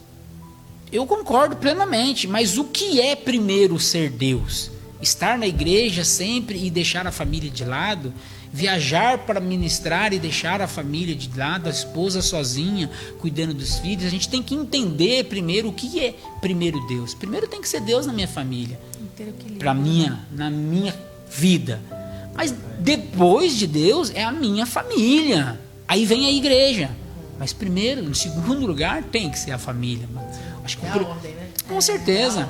Eu concordo plenamente, mas o que é primeiro ser Deus? Estar na igreja sempre e deixar a família de lado? Viajar para ministrar e deixar a família de lado, a esposa sozinha, cuidando dos filhos? A gente tem que entender primeiro o que é primeiro Deus. Primeiro tem que ser Deus na minha família, na minha vida. Mas depois de Deus é a minha família. Aí vem a igreja. Mas primeiro, em segundo lugar, tem que ser a família. Acho que a ordem, né? Com certeza.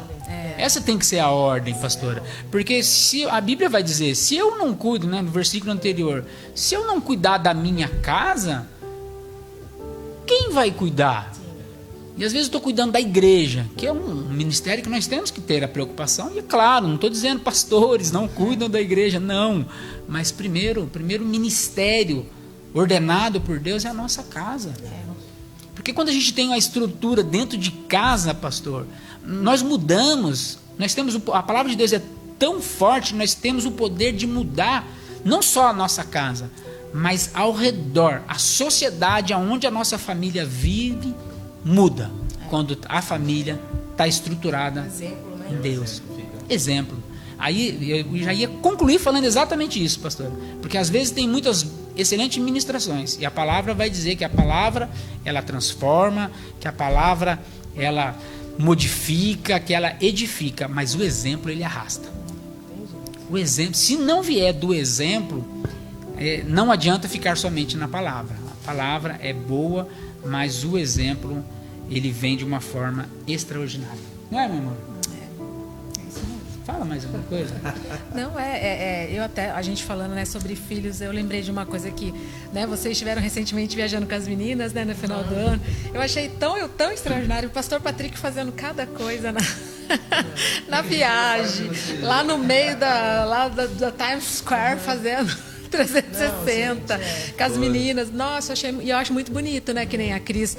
Essa tem que ser a ordem, pastora. Porque se a Bíblia vai dizer, se eu não cuido, né, no versículo anterior, se eu não cuidar da minha casa, quem vai cuidar? E às vezes eu estou cuidando da igreja, que é um ministério que nós temos que ter a preocupação. E é claro, não estou dizendo pastores não cuidam da igreja, não. Mas primeiro ministério ordenado por Deus é a nossa casa. Porque quando a gente tem uma estrutura dentro de casa, pastor, nós mudamos, a palavra de Deus é tão forte, nós temos o poder de mudar não só a nossa casa, mas ao redor, a sociedade onde a nossa família vive, muda quando a família está estruturada em Deus. Exemplo. Aí eu já ia concluir falando exatamente isso, pastor, porque às vezes tem muitas excelentes ministrações e a palavra vai dizer que a palavra ela transforma, que a palavra ela modifica, que ela edifica, mas o exemplo ele arrasta. O exemplo, se não vier do exemplo, não adianta ficar somente na palavra. A palavra é boa, mas o exemplo ele vem de uma forma extraordinária. Não é, meu amor? Fala mais alguma coisa. Não, eu até, a gente falando, né, sobre filhos, eu lembrei de uma coisa que, né, vocês estiveram recentemente viajando com as meninas, né, no final do ano. Eu achei tão extraordinário o pastor Patrick fazendo cada coisa na viagem, lá no meio da Times Square, fazendo 360 com as meninas. Nossa, eu acho muito bonito, né? Que nem a Cris,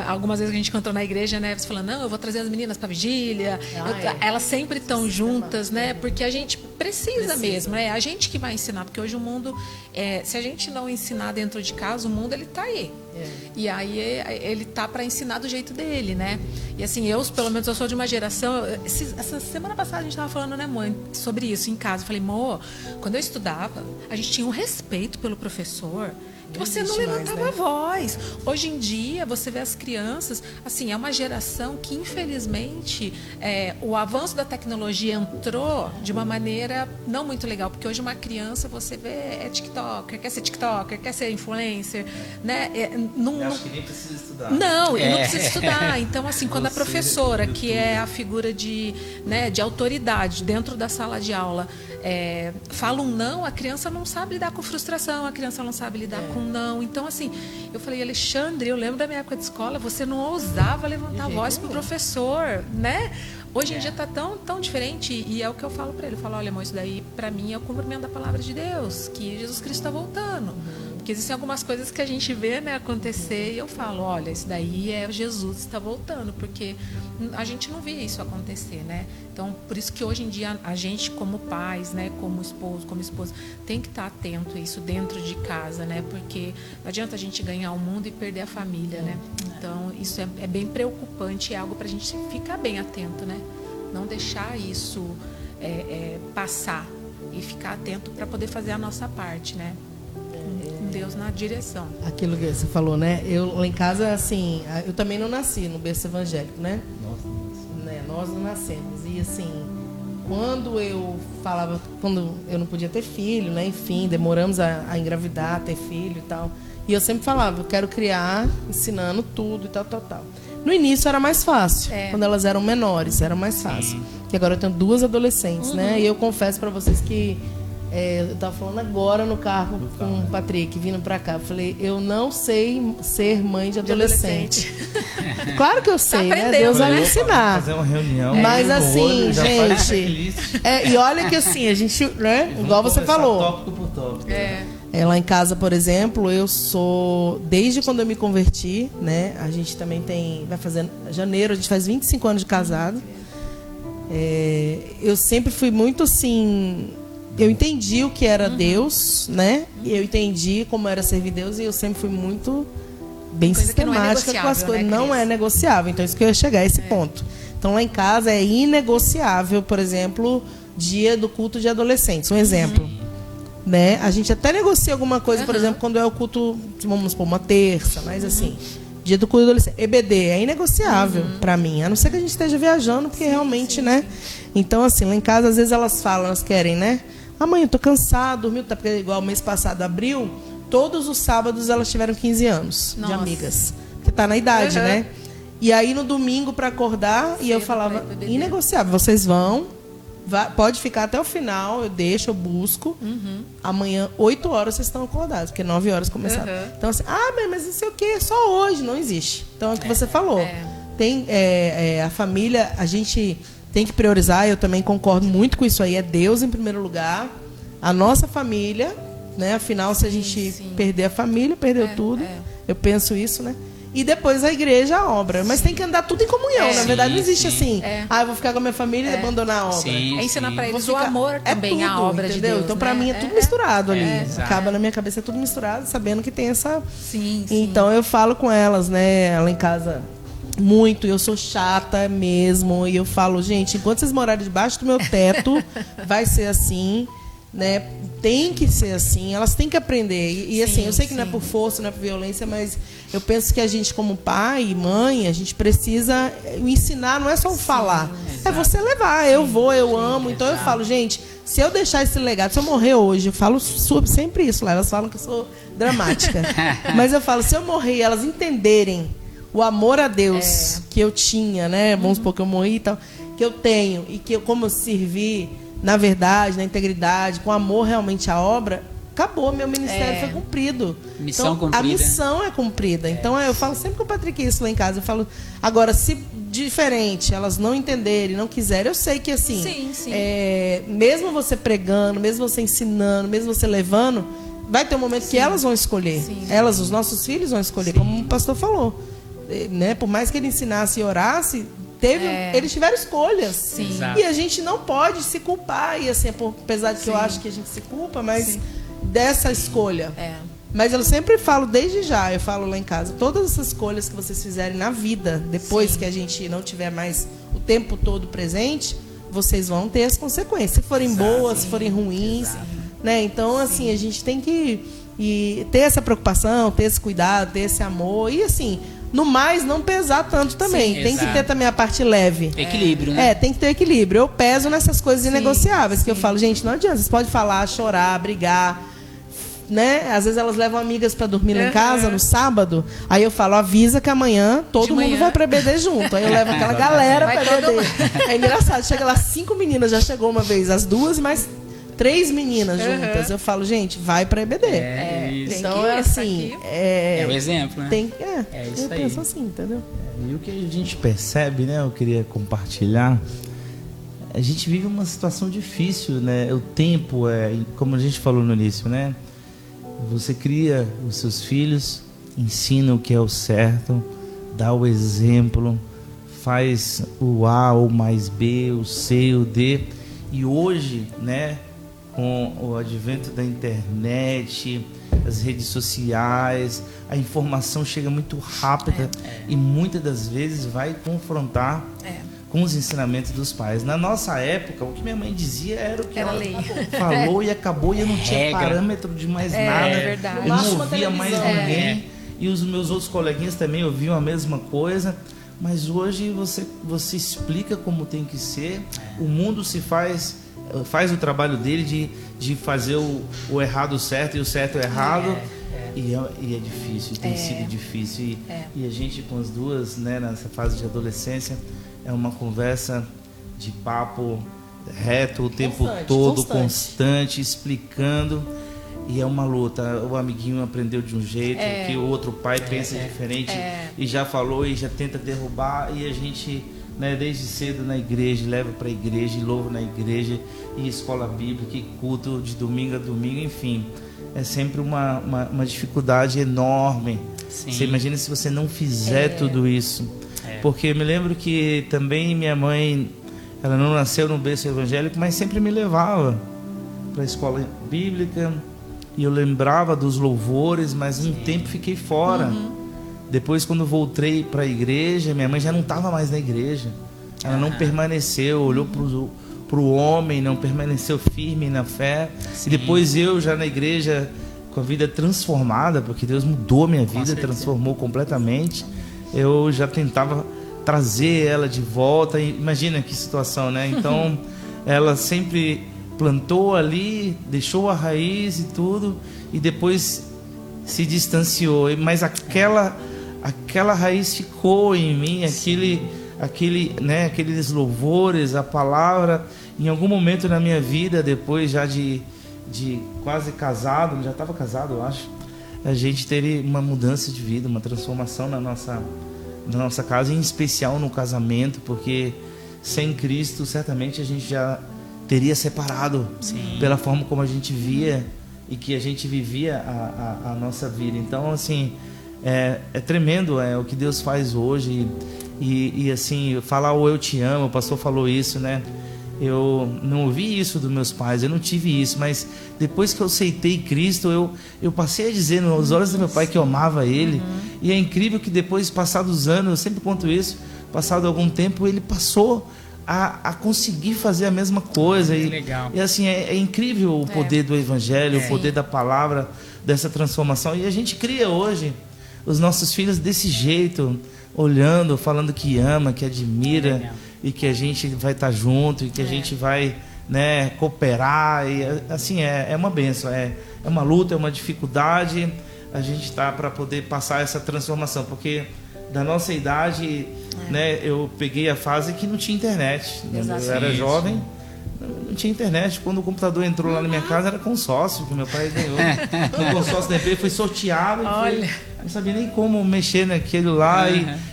algumas vezes que a gente cantou na igreja, né? Você falando, não, eu vou trazer as meninas para vigília. Elas sempre estão juntas, né? Porque a gente precisa mesmo, né? A gente que vai ensinar, porque hoje o mundo, se a gente não ensinar dentro de casa, o mundo ele tá aí. E aí ele tá para ensinar do jeito dele, né? E assim, pelo menos eu sou de uma geração. Essa semana passada a gente tava falando, né, mãe, sobre isso em casa. Eu falei, amor, quando eu estudava, a gente tinha um respeito pelo professor, que você não levantava a voz. Hoje em dia, você vê as crianças, assim, é uma geração que, infelizmente, o avanço da tecnologia entrou de uma maneira não muito legal, porque hoje uma criança, você vê, TikToker, quer ser TikToker, quer ser influencer, né? Acho que nem precisa estudar. Não precisa estudar. Então, assim, quando a professora, que é a figura de autoridade dentro da sala de aula, fala um não, a criança não sabe lidar com frustração, a criança não sabe lidar com não. Então, assim, eu falei, Alexandre, eu lembro da minha época de escola, você não ousava levantar a voz pro professor, né? Hoje em dia está tão diferente, e é o que eu falo para ele. Eu falo, olha, amor, isso daí para mim é o cumprimento da palavra de Deus, que Jesus Cristo está voltando. Porque existem algumas coisas que a gente vê, né, acontecer, e eu falo, olha, isso daí é Jesus está voltando, porque a gente não via isso acontecer, né? Então, por isso que hoje em dia a gente, como pais, né, como esposo, como esposa, tem que estar atento a isso dentro de casa, né? Porque não adianta a gente ganhar o mundo e perder a família, né? Então, isso é bem preocupante, é algo para a gente ficar bem atento, né? Não deixar isso passar e ficar atento para poder fazer a nossa parte, né? Com Deus na direção. Aquilo que você falou, né? Eu lá em casa, assim, eu também não nasci no berço evangélico, né? Nós não nascemos. E assim, quando eu não podia ter filho, né? Enfim, demoramos a engravidar, ter filho e tal. E eu sempre falava, eu quero criar ensinando tudo e tal. No início era mais fácil, quando elas eram menores, era mais fácil. E agora eu tenho 2 adolescentes, né? E eu confesso para vocês que Eu tava falando agora no carro com o Patrick, vindo pra cá. Eu falei, eu não sei ser mãe de adolescente. Claro que eu sei, né? Deus vai me ensinar. Fazer uma reunião. Mas assim, já faz gente. checklist. E olha que assim, a gente, né? Igual você falou. Tópico por tópico. Lá em casa, por exemplo, eu sou, desde quando eu me converti, né? A gente também tem, vai fazer, janeiro, a gente faz 25 anos de casado. Eu sempre fui muito assim, eu entendi o que era Deus, né? E eu entendi como era servir Deus e eu sempre fui muito bem Coisa que não é sistemática com as negociável, coisas. né, Não Cris? é negociável, então isso que eu ia chegar a esse ponto. Então lá em casa é inegociável, por exemplo, dia do culto de adolescentes, um exemplo. Né? A gente até negocia alguma coisa, por exemplo, quando é o culto, vamos supor, uma terça, mas assim, dia do culto adolescente, EBD, é inegociável pra mim, a não ser que a gente esteja viajando, porque realmente, né? Então, assim, lá em casa, às vezes elas falam, elas querem, né? Mãe, eu tô cansada, dormiu, tá? Porque igual mês passado, abril, todos os sábados elas tiveram 15 anos de amigas, que tá na idade, né? E aí no domingo pra acordar, e eu falava, inegociável, vocês vão, pode ficar até o final, eu deixo, eu busco. Amanhã, 8 horas, vocês estão acordados, porque 9 horas começaram. Então, assim, mãe, mas não sei o que, é só hoje, não existe. Então, é o que você falou. Tem a família, a gente tem que priorizar, eu também concordo muito com isso aí, é Deus em primeiro lugar, a nossa família, né? Afinal, se a gente perder a família, perdeu tudo. Eu penso isso, né? E depois a igreja, a obra. Mas tem que andar tudo em comunhão. Na verdade, não existe assim. Eu vou ficar com a minha família e abandonar a obra. É ensinar para eles o amor também, tudo, a obra entendeu? de Deus. Então, pra mim, é tudo misturado ali. Acaba na minha cabeça, é tudo misturado, sabendo que tem essa... Então, eu falo com elas, né? Lá em casa, muito. Eu sou chata mesmo. E eu falo, gente, enquanto vocês morarem debaixo do meu teto, vai ser assim... Né? Tem que ser assim, elas têm que aprender. E assim, eu sei que não é por força, não é por violência, mas eu penso que a gente, como pai e mãe, a gente precisa ensinar, não é só falar. É você levar, eu vou, eu amo. Então eu falo, gente, se eu deixar esse legado, se eu morrer hoje, eu falo sempre isso lá, elas falam que eu sou dramática. Mas eu falo, se eu morrer e elas entenderem o amor a Deus que eu tinha, né? Vamos supor que eu morri e tal, que eu tenho, e que como eu servi na verdade, na integridade, com amor realmente à obra, acabou, meu ministério foi cumprido. Missão então, cumprida. A missão é cumprida. Então, eu falo sempre com o Patrick isso lá em casa. Eu falo, agora, se diferente, elas não entenderem, não quiserem, eu sei que assim, mesmo você pregando, mesmo você ensinando, mesmo você levando, vai ter um momento que elas vão escolher. Elas, os nossos filhos vão escolher, como o pastor falou. Né? Por mais que ele ensinasse e orasse, eles tiveram escolhas. E a gente não pode se culpar. E assim, apesar de que eu acho que a gente se culpa, mas dessa escolha. Mas eu sempre falo, desde já, eu falo lá em casa, todas essas escolhas que vocês fizerem na vida, depois que a gente não tiver mais o tempo todo presente, vocês vão ter as consequências. Se forem boas, se forem ruins. Né? Então, assim, a gente tem que ter essa preocupação, ter esse cuidado, ter esse amor. E assim, no mais, não pesar tanto também. Tem que ter também a parte leve. Equilíbrio, né? Tem que ter equilíbrio. Eu peso nessas coisas inegociáveis, que eu falo, gente, não adianta. Vocês podem falar, chorar, brigar, né? Às vezes elas levam amigas para dormir lá em casa no sábado. Aí eu falo, avisa que amanhã todo mundo vai para EBD junto. Aí eu levo aquela galera para EBD. É engraçado, chega lá 5 meninas, já chegou uma vez as 2 e mais 3 meninas juntas. Eu falo, gente, vai para EBD. Então, assim... É o exemplo, né? Eu penso assim, entendeu? E o que a gente percebe, né? Eu queria compartilhar. A gente vive uma situação difícil, né? O tempo, como a gente falou no início, né? Você cria os seus filhos, ensina o que é o certo, dá o exemplo, faz o A, o mais B, o C, o D. E hoje, né? Com o advento da internet, as redes sociais, a informação chega muito rápida e muitas das vezes vai confrontar com os ensinamentos dos pais. Na nossa época, o que minha mãe dizia era o que ela falou e acabou, e eu não tinha parâmetro de mais nada. Verdade. Eu não ouvia mais ninguém. E os meus outros coleguinhas também ouviam a mesma coisa. Mas hoje você explica como tem que ser. O mundo se faz o trabalho dele de fazer o errado certo e o certo errado. E é difícil, tem sido difícil. E a gente com as duas, né, nessa fase de adolescência, é uma conversa de papo reto o tempo todo, constante, explicando. E é uma luta. O amiguinho aprendeu de um jeito, que o outro pai pensa diferente e já falou e já tenta derrubar. E a gente, né, desde cedo na igreja, leva para a igreja, e louva na igreja, e escola bíblica, e culto de domingo a domingo, enfim. É sempre uma dificuldade enorme. Sim. Você imagina se você não fizer tudo isso. Porque eu me lembro que também minha mãe, ela não nasceu no berço evangélico, mas sempre me levava para a escola bíblica. E eu lembrava dos louvores, mas um tempo fiquei fora. Depois, quando voltei para a igreja, minha mãe já não estava mais na igreja. Ela não permaneceu, olhou para o homem, não permaneceu firme na fé. E depois eu já na igreja, com a vida transformada, porque Deus mudou minha vida, transformou completamente. Eu já tentava trazer ela de volta. Imagina que situação, né? Então, ela sempre plantou ali, deixou a raiz e tudo, e depois se distanciou. Mas aquela raiz ficou em mim, aqueles louvores, a palavra. Em algum momento na minha vida, depois já de quase casado, já estava casado, eu acho, a gente teve uma mudança de vida, uma transformação na nossa casa, em especial no casamento, porque sem Cristo certamente a gente já teria separado. Pela forma como a gente via e que a gente vivia a nossa vida. Então, assim, é tremendo o que Deus faz hoje. E assim, falar o eu te amo, o pastor falou isso, né? Eu não ouvi isso dos meus pais, eu não tive isso, mas depois que eu aceitei Cristo, eu passei a dizer nos olhos do meu pai que eu amava ele. E é incrível que depois, passados anos, eu sempre conto isso, passado algum tempo, ele passou a conseguir fazer a mesma coisa. Legal. E assim, é incrível o poder do evangelho, o poder da palavra, dessa transformação. E a gente cria hoje os nossos filhos desse jeito, olhando, falando que ama, que admira, e que a gente vai estar junto, e que a gente vai, né, cooperar. E assim, é uma bênção, é uma luta, é uma dificuldade. A gente está para poder passar essa transformação, porque da nossa idade, né, eu peguei a fase que não tinha internet. Exatamente. Eu era jovem, não tinha internet. Quando o computador entrou lá na minha casa, era consórcio, que meu pai ganhou. O consórcio da EP foi sorteado. Não sabia nem como mexer naquele lá,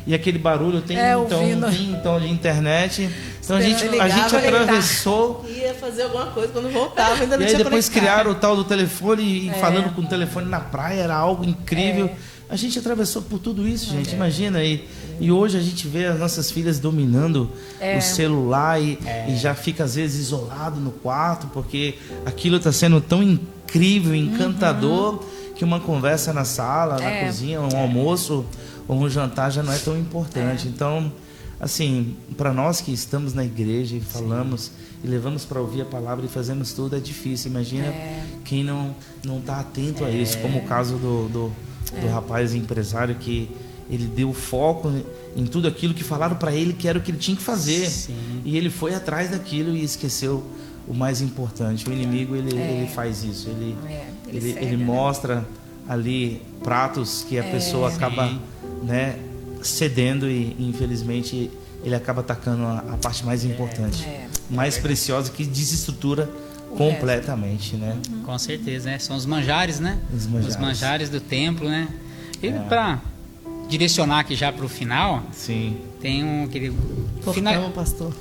e aquele barulho tem então de internet. Então a gente atravessou. Ia fazer alguma coisa quando voltava, ainda não e tinha aí depois conectado. criaram o tal do telefone, e falando com o telefone na praia, era algo incrível. A gente atravessou por tudo isso, gente, imagina. E hoje a gente vê as nossas filhas dominando o celular e já fica às vezes isolado no quarto, porque aquilo está sendo tão incrível, encantador, que uma conversa na sala, na cozinha, um almoço ou um jantar já não é tão importante. Então, assim, para nós que estamos na igreja e falamos e levamos para ouvir a palavra e fazemos tudo, é difícil. Imagina quem não está atento a isso, como o caso do rapaz empresário, que ele deu foco em tudo aquilo que falaram para ele que era o que ele tinha que fazer. E ele foi atrás daquilo e esqueceu o mais importante. O inimigo, ele faz isso. Ele mostra ali pratos que a pessoa acaba, né, cedendo, e infelizmente ele acaba atacando a parte mais importante, mais preciosa, que desestrutura completamente, né? Com certeza, né? São os manjares, né? Os manjares do templo, né? E para direcionar aqui já para o final, tem aquele final, pastor.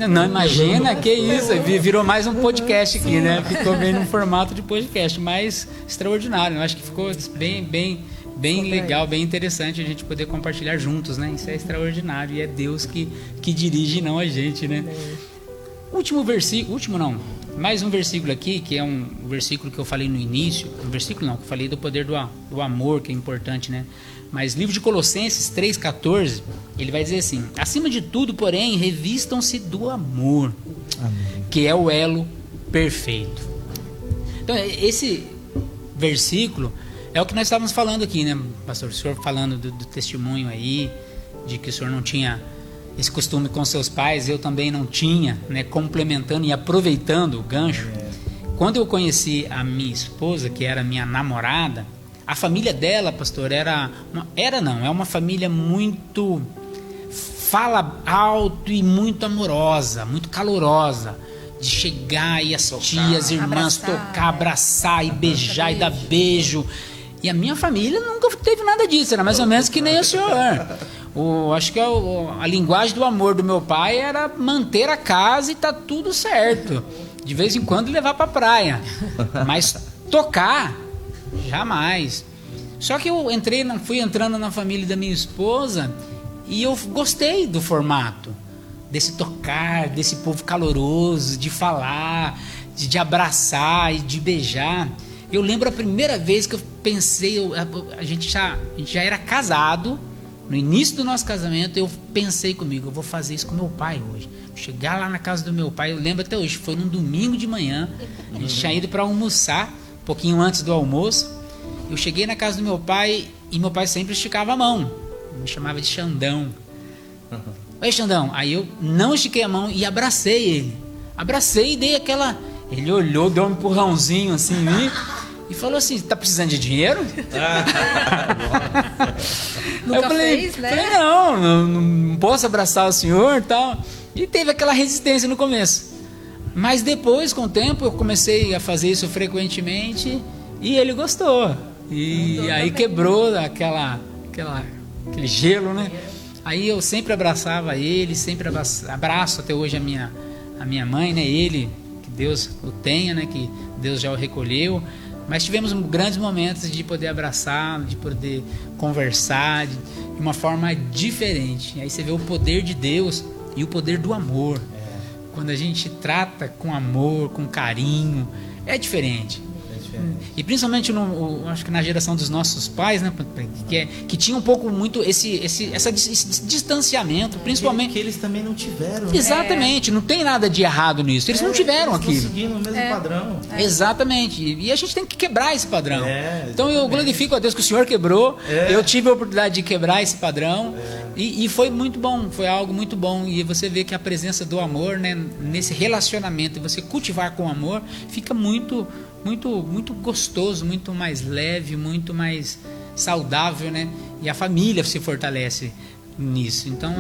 Não, imagina, que isso, virou mais um podcast aqui, né? Ficou bem num formato de podcast, mas extraordinário. Eu acho que ficou bem legal, bem interessante a gente poder compartilhar juntos, né? Isso é extraordinário, e é Deus que dirige, não a gente, né? Mais um versículo aqui, que é um versículo que eu falei no início. Que eu falei do poder do amor, que é importante, né? Mas livro de Colossenses 3,14, ele vai dizer assim: acima de tudo, porém, revistam-se do amor, que é o elo perfeito. Então, esse versículo é o que nós estávamos falando aqui, né, pastor? O senhor falando do testemunho aí, de que o senhor não tinha esse costume com seus pais, eu também não tinha, né? Complementando e aproveitando o gancho. Quando eu conheci a minha esposa, que era minha namorada, a família dela, pastor, é uma família muito fala alto e muito amorosa, muito calorosa, de chegar e assistir as irmãs, tocar, abraçar e beijar e dar beijo. E a minha família nunca teve nada disso, era mais ou menos que nem o senhor. Acho que a linguagem do amor do meu pai era manter a casa e tá tudo certo. De vez em quando levar pra praia. Mas tocar, jamais. Só que eu fui entrando na família da minha esposa e eu gostei do formato. Desse tocar, desse povo caloroso, de falar, de abraçar e de beijar. Eu lembro a primeira vez que eu pensei, a gente já era casado, no início do nosso casamento, eu pensei comigo, eu vou fazer isso com meu pai hoje. Chegar lá na casa do meu pai, eu lembro até hoje, foi num domingo de manhã, a gente tinha ido para almoçar, um pouquinho antes do almoço. Eu cheguei na casa do meu pai e meu pai sempre esticava a mão, me chamava de Xandão. Oi, Xandão. Aí eu não estiquei a mão e abracei ele. Abracei e dei aquela... Ele olhou, deu um empurrãozinho assim em mim e falou assim, tá precisando de dinheiro? Nunca fez, né? Falei, não posso abraçar o senhor e tal. E teve aquela resistência no começo. Mas depois, com o tempo, eu comecei a fazer isso frequentemente e ele gostou. E aí quebrou aquele gelo, né? Aí eu sempre abraçava ele, sempre abraço até hoje a minha mãe, né? Ele, que Deus o tenha, né? Que Deus já o recolheu. Mas tivemos grandes momentos de poder abraçar, de poder conversar de uma forma diferente. Aí você vê o poder de Deus e o poder do amor. Quando a gente trata com amor, com carinho, é diferente. E principalmente acho que na geração dos nossos pais, né, que tinha um pouco muito esse distanciamento, principalmente que eles também não tiveram. Exatamente, não tem nada de errado nisso. Eles não tiveram aquilo. Eles estão seguindo o mesmo padrão. Exatamente. E a gente tem que quebrar esse padrão. Então eu glorifico a Deus que o Senhor quebrou. Eu tive a oportunidade de quebrar esse padrão. E foi muito bom, foi algo muito bom. E você vê que a presença do amor, né, nesse relacionamento, e você cultivar com amor, fica muito gostoso, muito mais leve, muito mais saudável, né? E a família se fortalece nisso. Então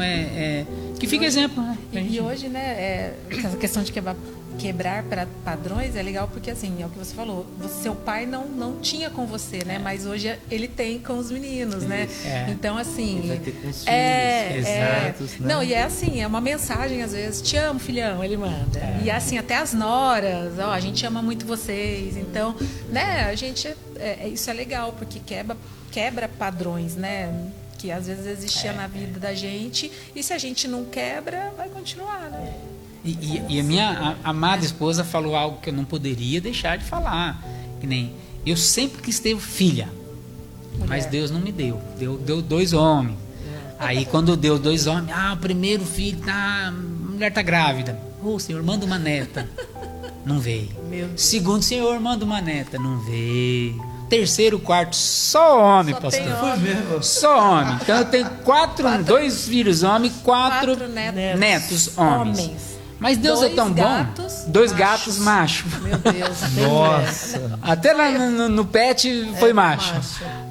que fica exemplo, né? E hoje, né, essa questão de quebrar para padrões é legal porque, assim, é o que você falou, seu pai não tinha com você, né? Mas hoje ele tem com os meninos, né? Então, assim... Ele vai ter com os filhos. Exatos, né? Não, e é assim, é uma mensagem, às vezes, te amo, filhão, ele manda. E assim, até as noras, a gente ama muito vocês. Então, né, a gente... isso é legal, porque quebra padrões, né? Que às vezes existia na vida da gente. E se a gente não quebra, vai continuar, né? E a minha amada esposa falou algo que eu não poderia deixar de falar. Que nem eu sempre quis ter filha, mas Deus não me deu. Deu 2 homens. Aí quando deu 2 homens, o primeiro filho a mulher tá grávida. Senhor, manda uma neta. Não veio. Segundo, Senhor, manda uma neta. Não veio. Terceiro, quarto, só homem, pastor. Só homem. Então eu tenho 2 filhos homens, 4 netos homens. Mas Deus é tão bom. 2 gatos machos. Meu Deus. Nossa. Até lá no pet foi macho.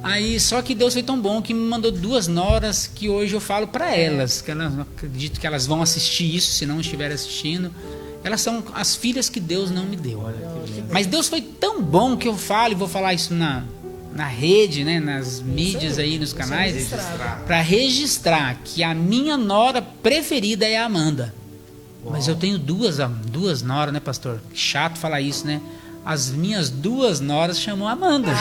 Aí, só que Deus foi tão bom que me mandou 2 noras que hoje eu falo para elas, que elas, acredito que elas vão assistir isso, se não estiverem assistindo. Elas são as filhas que Deus não me deu. Mas Deus foi tão bom que eu falo, e vou falar isso na rede, né, nas mídias aí, nos canais, para registrar que a minha nora preferida é a Amanda. Mas eu tenho duas noras, né, pastor? Chato falar isso, né? As minhas 2 noras chamam Amanda.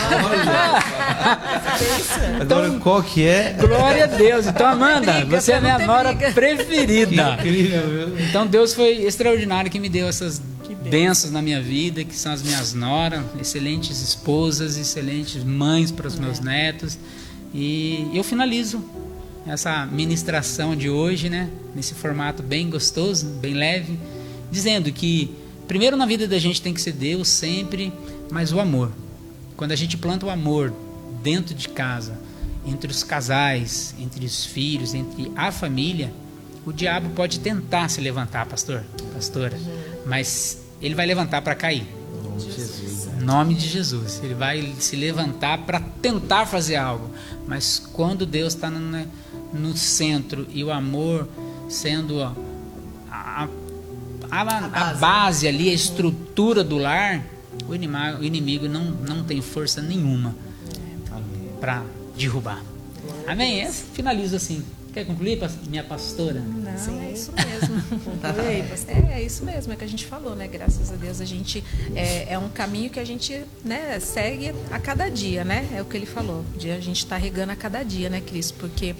Agora qual que é? Glória a Deus. Então, Amanda, você é a minha nora preferida. Que incrível, viu? Então Deus foi extraordinário que me deu essas bênçãos na minha vida, que são as minhas noras, excelentes esposas, excelentes mães para os meus netos. E eu finalizo essa ministração de hoje, né, nesse formato bem gostoso, bem leve, dizendo que primeiro na vida da gente tem que ser Deus sempre, mas o amor. Quando a gente planta o amor dentro de casa, entre os casais, entre os filhos, entre a família, o diabo pode tentar se levantar, pastora, mas ele vai levantar para cair. Em nome de Jesus. Ele vai se levantar para tentar fazer algo. Mas quando Deus está no centro e o amor sendo ó, a base ali, a estrutura do lar, o inimigo não tem força nenhuma para derrubar. Amém? Eu finalizo assim. Quer concluir, minha pastora? Não, Sim. é isso mesmo. É isso mesmo, é que a gente falou, né? Graças a Deus a gente é um caminho que a gente, né, segue a cada dia, né? É o que ele falou. A gente está regando a cada dia, né, Cris? Porque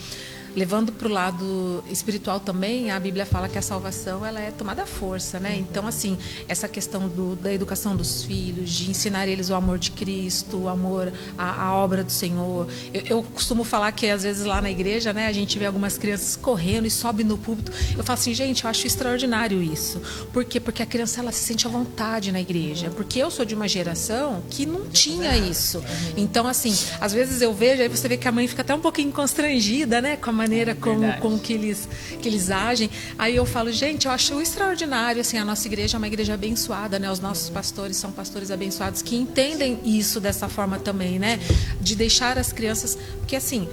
levando para o lado espiritual também, a Bíblia fala que a salvação ela é tomada à força, né? Então, assim, essa questão da educação dos filhos, de ensinar eles o amor de Cristo, o amor à obra do Senhor. Eu costumo falar que, às vezes, lá na igreja, né, a gente vê algumas crianças correndo e sobe no púlpito. Eu falo assim, gente, eu acho extraordinário isso. Por quê? Porque a criança, ela se sente à vontade na igreja. Porque eu sou de uma geração que não tinha isso. Então, assim, às vezes eu vejo, aí você vê que a mãe fica até um pouquinho constrangida, né, com a maneira como que eles agem. Aí eu falo, gente, eu acho extraordinário, assim, a nossa igreja é uma igreja abençoada, né? Os nossos pastores são pastores abençoados que entendem isso dessa forma também, né? De deixar as crianças, porque assim,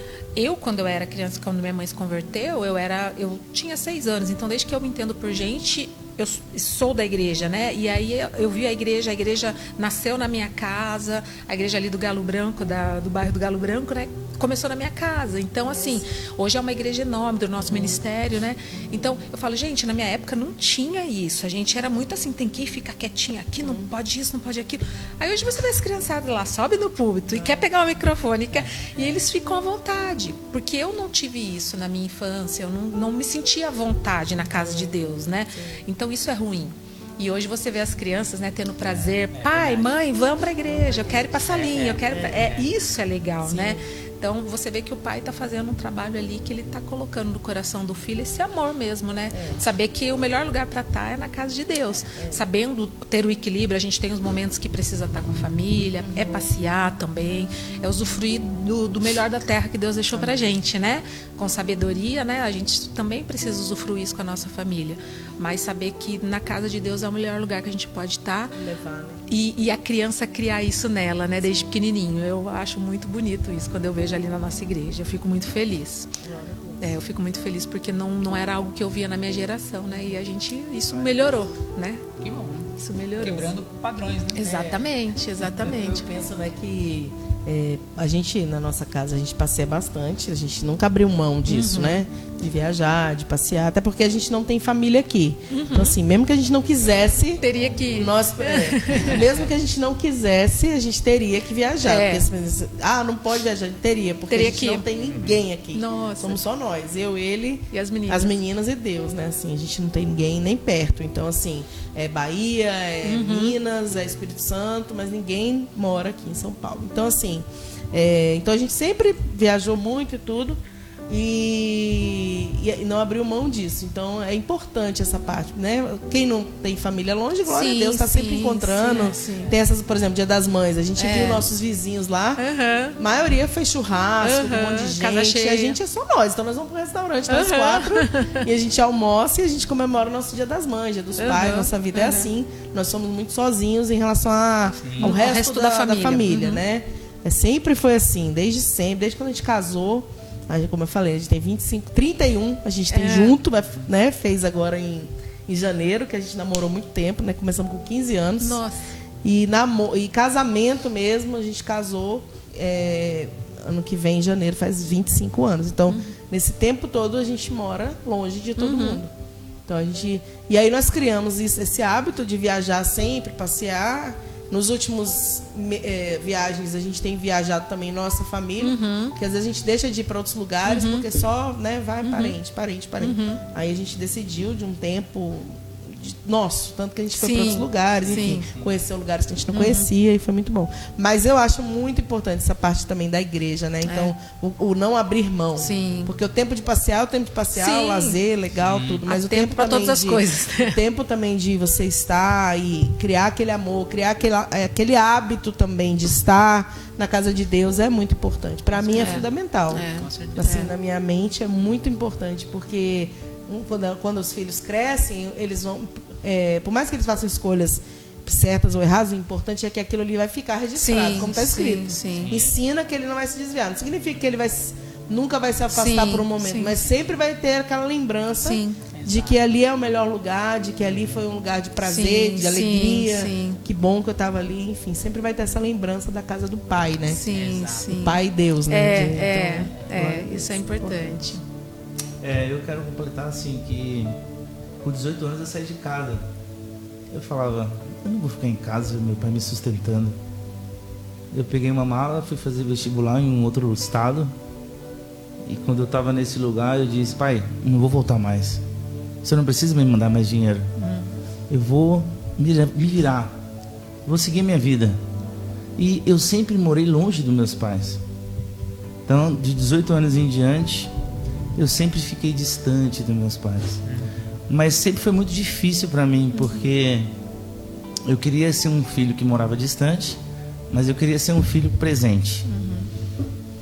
quando eu era criança, quando minha mãe se converteu, eu tinha 6 anos, então desde que eu me entendo por gente, eu sou da igreja, né? E aí eu vi a igreja nasceu na minha casa, a igreja ali do Galo Branco, do bairro do Galo Branco, né? Começou na minha casa. Então, assim, hoje é uma igreja enorme do nosso ministério, né? Então, eu falo, gente, na minha época não tinha isso. A gente era muito assim, tem que ficar quietinha aqui, não pode isso, não pode aquilo. Aí hoje você vê as criançadas lá, sobe no púlpito e quer pegar o microfone, e eles ficam à vontade. Porque eu não tive isso na minha infância, eu não me sentia à vontade na casa de Deus, né? Então, isso é ruim. E hoje você vê as crianças, né, tendo prazer. Pai, mãe, vamos para a igreja, eu quero ir para a salinha, eu quero... Isso é legal, né? Então, você vê que o pai está fazendo um trabalho ali que ele está colocando no coração do filho esse amor mesmo, né? Saber que o melhor lugar para estar é na casa de Deus. Sabendo ter o equilíbrio, a gente tem os momentos que precisa estar com a família, é passear também, é usufruir do melhor da terra que Deus deixou para a gente, né? Com sabedoria, né? A gente também precisa usufruir isso com a nossa família. Mas saber que na casa de Deus é o melhor lugar que a gente pode estar. Levar, né? E a criança criar isso nela, né? Desde pequenininho. Eu acho muito bonito isso quando eu vejo ali na nossa igreja. Eu fico muito feliz. Eu fico muito feliz porque não era algo que eu via na minha geração, né? E isso melhorou, né? Que bom. Isso melhorou. Quebrando padrões, né? Exatamente. Eu penso, né, que a gente, na nossa casa, a gente passeia bastante, a gente nunca abriu mão disso, né? De viajar, de passear, até porque a gente não tem família aqui. Então, assim, mesmo que a gente não quisesse... Teria que... mesmo que a gente não quisesse, a gente teria que viajar. Porque, não pode viajar, teria, porque a gente não tem ninguém aqui. Nossa. Somos só nós, eu, ele... E as meninas. As meninas e Deus, né? Assim, a gente não tem ninguém nem perto. Então, assim, é Bahia, é Minas, é Espírito Santo, mas ninguém mora aqui em São Paulo. Então, assim, então a gente sempre viajou muito e tudo. E não abriu mão disso. Então é importante essa parte, né? Quem não tem família longe, glória a Deus, está sempre encontrando. Tem essas, por exemplo, Dia das Mães, a gente viu nossos vizinhos lá, a maioria fez churrasco, um monte de gente, casa cheia. E a gente é só nós, então nós vamos pro restaurante nós 4 e a gente almoça e a gente comemora o nosso Dia das Mães, Dia dos Pais. Nossa vida é assim, nós somos muito sozinhos em relação ao resto da família, né? Sempre foi assim, desde sempre, desde quando a gente casou. Como eu falei, a gente tem 31, a gente tem junto, né? Fez agora em janeiro, que a gente namorou muito tempo, né? Começamos com 15 anos. Nossa. E casamento mesmo, a gente casou ano que vem, em janeiro, faz 25 anos. Então, nesse tempo todo, a gente mora longe de todo mundo. Então, e aí nós criamos esse hábito de viajar sempre, passear. Nos últimos viagens, a gente tem viajado também nossa família, que às vezes a gente deixa de ir para outros lugares, porque só, né, vai parente. Aí a gente decidiu de um tempo nosso, tanto que a gente foi para outros lugares, enfim, conheceu lugares que a gente não conhecia e foi muito bom. Mas eu acho muito importante essa parte também da igreja, né? Então, o não abrir mão. Sim. Porque o tempo de passear, o lazer, legal, tudo. Mas o tempo para todas as coisas. O tempo também de você estar e criar aquele amor, criar aquele hábito também de estar na casa de Deus é muito importante. Para mim é fundamental. Com certeza. Assim, na minha mente é muito importante, porque quando os filhos crescem, eles vão... por mais que eles façam escolhas certas ou erradas, o importante é que aquilo ali vai ficar registrado, como está escrito. Ensina que ele não vai se desviar. Não significa que ele nunca vai se afastar por um momento, mas sempre vai ter aquela lembrança de que ali é o melhor lugar, de que ali foi um lugar de prazer, de alegria. Sim. Que bom que eu estava ali. Enfim, sempre vai ter essa lembrança da casa do Pai, né? Sim, sim. O Pai e Deus, né? Isso é importante. Eu quero completar assim que com 18 anos eu saí de casa. Eu falava, eu não vou ficar em casa, meu pai me sustentando. Eu peguei uma mala, fui fazer vestibular em um outro estado. E quando eu estava nesse lugar, eu disse, pai, não vou voltar mais. Você não precisa me mandar mais dinheiro. Eu vou me virar. Vou seguir minha vida. E eu sempre morei longe dos meus pais. Então, de 18 anos em diante, eu sempre fiquei distante dos meus pais. Mas sempre foi muito difícil para mim, porque eu queria ser um filho que morava distante, mas eu queria ser um filho presente.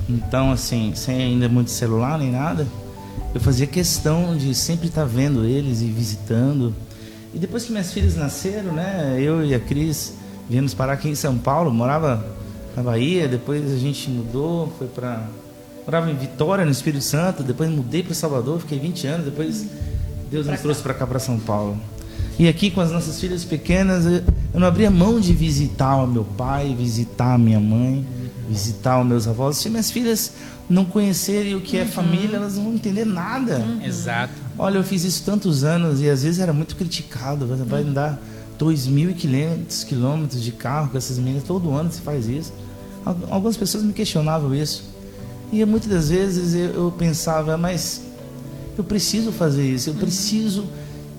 Então, assim, sem ainda muito celular nem nada, eu fazia questão de sempre estar vendo eles e visitando. E depois que minhas filhas nasceram, né, eu e a Cris viemos parar aqui em São Paulo, morava na Bahia, depois a gente mudou, morava em Vitória, no Espírito Santo, depois mudei para Salvador, fiquei 20 anos, depois Deus nos trouxe para cá, para São Paulo. E aqui com as nossas filhas pequenas, eu não abria mão de visitar o meu pai, visitar a minha mãe, visitar os meus avós. Se minhas filhas não conhecerem o que é família, elas não vão entender nada. Exato. Olha, eu fiz isso tantos anos e às vezes era muito criticado. Você vai andar 2.500 quilômetros de carro com essas meninas, todo ano você faz isso. Algumas pessoas me questionavam isso. E muitas das vezes eu pensava, mas eu preciso fazer isso, eu preciso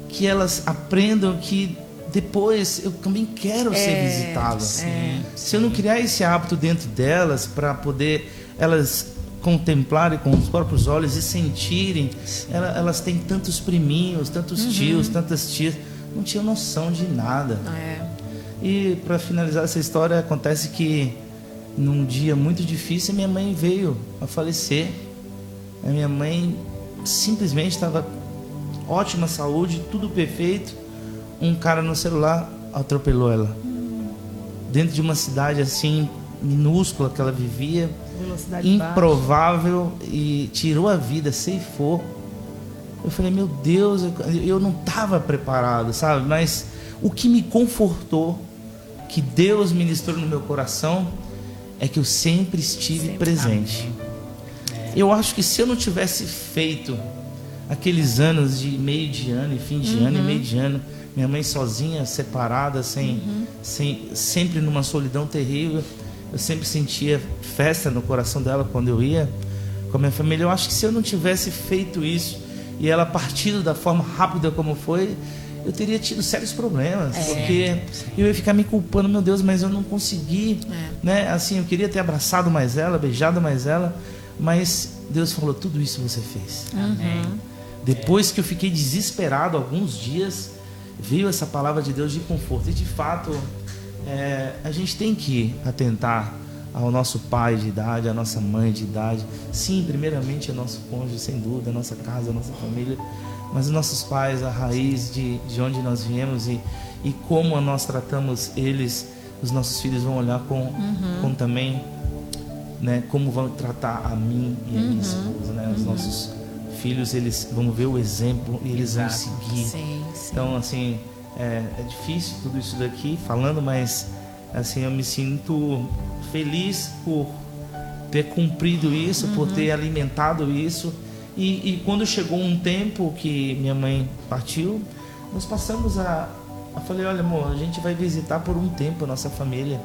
que elas aprendam que depois eu também quero ser visitadas. Se eu não criar esse hábito dentro delas para poder elas contemplarem com os próprios olhos e sentirem, elas têm tantos priminhos, tantos tios, tantas tias, não tinham noção de nada. E para finalizar essa história, acontece que num dia muito difícil minha mãe veio a falecer. A minha mãe simplesmente estava ótima saúde, tudo perfeito. Um cara no celular atropelou ela. Dentro de uma cidade assim minúscula que ela vivia, improvável, e tirou a vida, ceifou. Eu falei, meu Deus, eu não estava preparado, sabe? Mas o que me confortou, que Deus ministrou no meu coração, é que eu sempre estive presente. Eu acho que se eu não tivesse feito aqueles anos de meio de ano e fim de ano e meio de ano, minha mãe sozinha, separada, sempre numa solidão terrível, eu sempre sentia festa no coração dela quando eu ia com a minha família. Eu acho que se eu não tivesse feito isso e ela partido da forma rápida como foi, eu teria tido sérios problemas, porque eu ia ficar me culpando, meu Deus, mas eu não consegui, né? Assim, eu queria ter abraçado mais ela, beijado mais ela, mas Deus falou, tudo isso você fez. Amém. Depois que eu fiquei desesperado alguns dias, veio essa palavra de Deus de conforto. E de fato, a gente tem que atentar ao nosso pai de idade, à nossa mãe de idade. Sim, primeiramente ao nosso cônjuge, sem dúvida, a nossa casa, a nossa família. Mas os nossos pais, a raiz de onde nós viemos e como nós tratamos eles, os nossos filhos vão olhar com também, né, como vão tratar a mim e a minha esposa, né? Os nossos filhos, eles vão ver o exemplo e eles vão seguir. Sim. Então, assim, é difícil tudo isso daqui falando, mas assim, eu me sinto feliz por ter cumprido isso, por ter alimentado isso. E quando chegou um tempo que minha mãe partiu, nós passamos eu falei, olha amor, a gente vai visitar por um tempo a nossa família.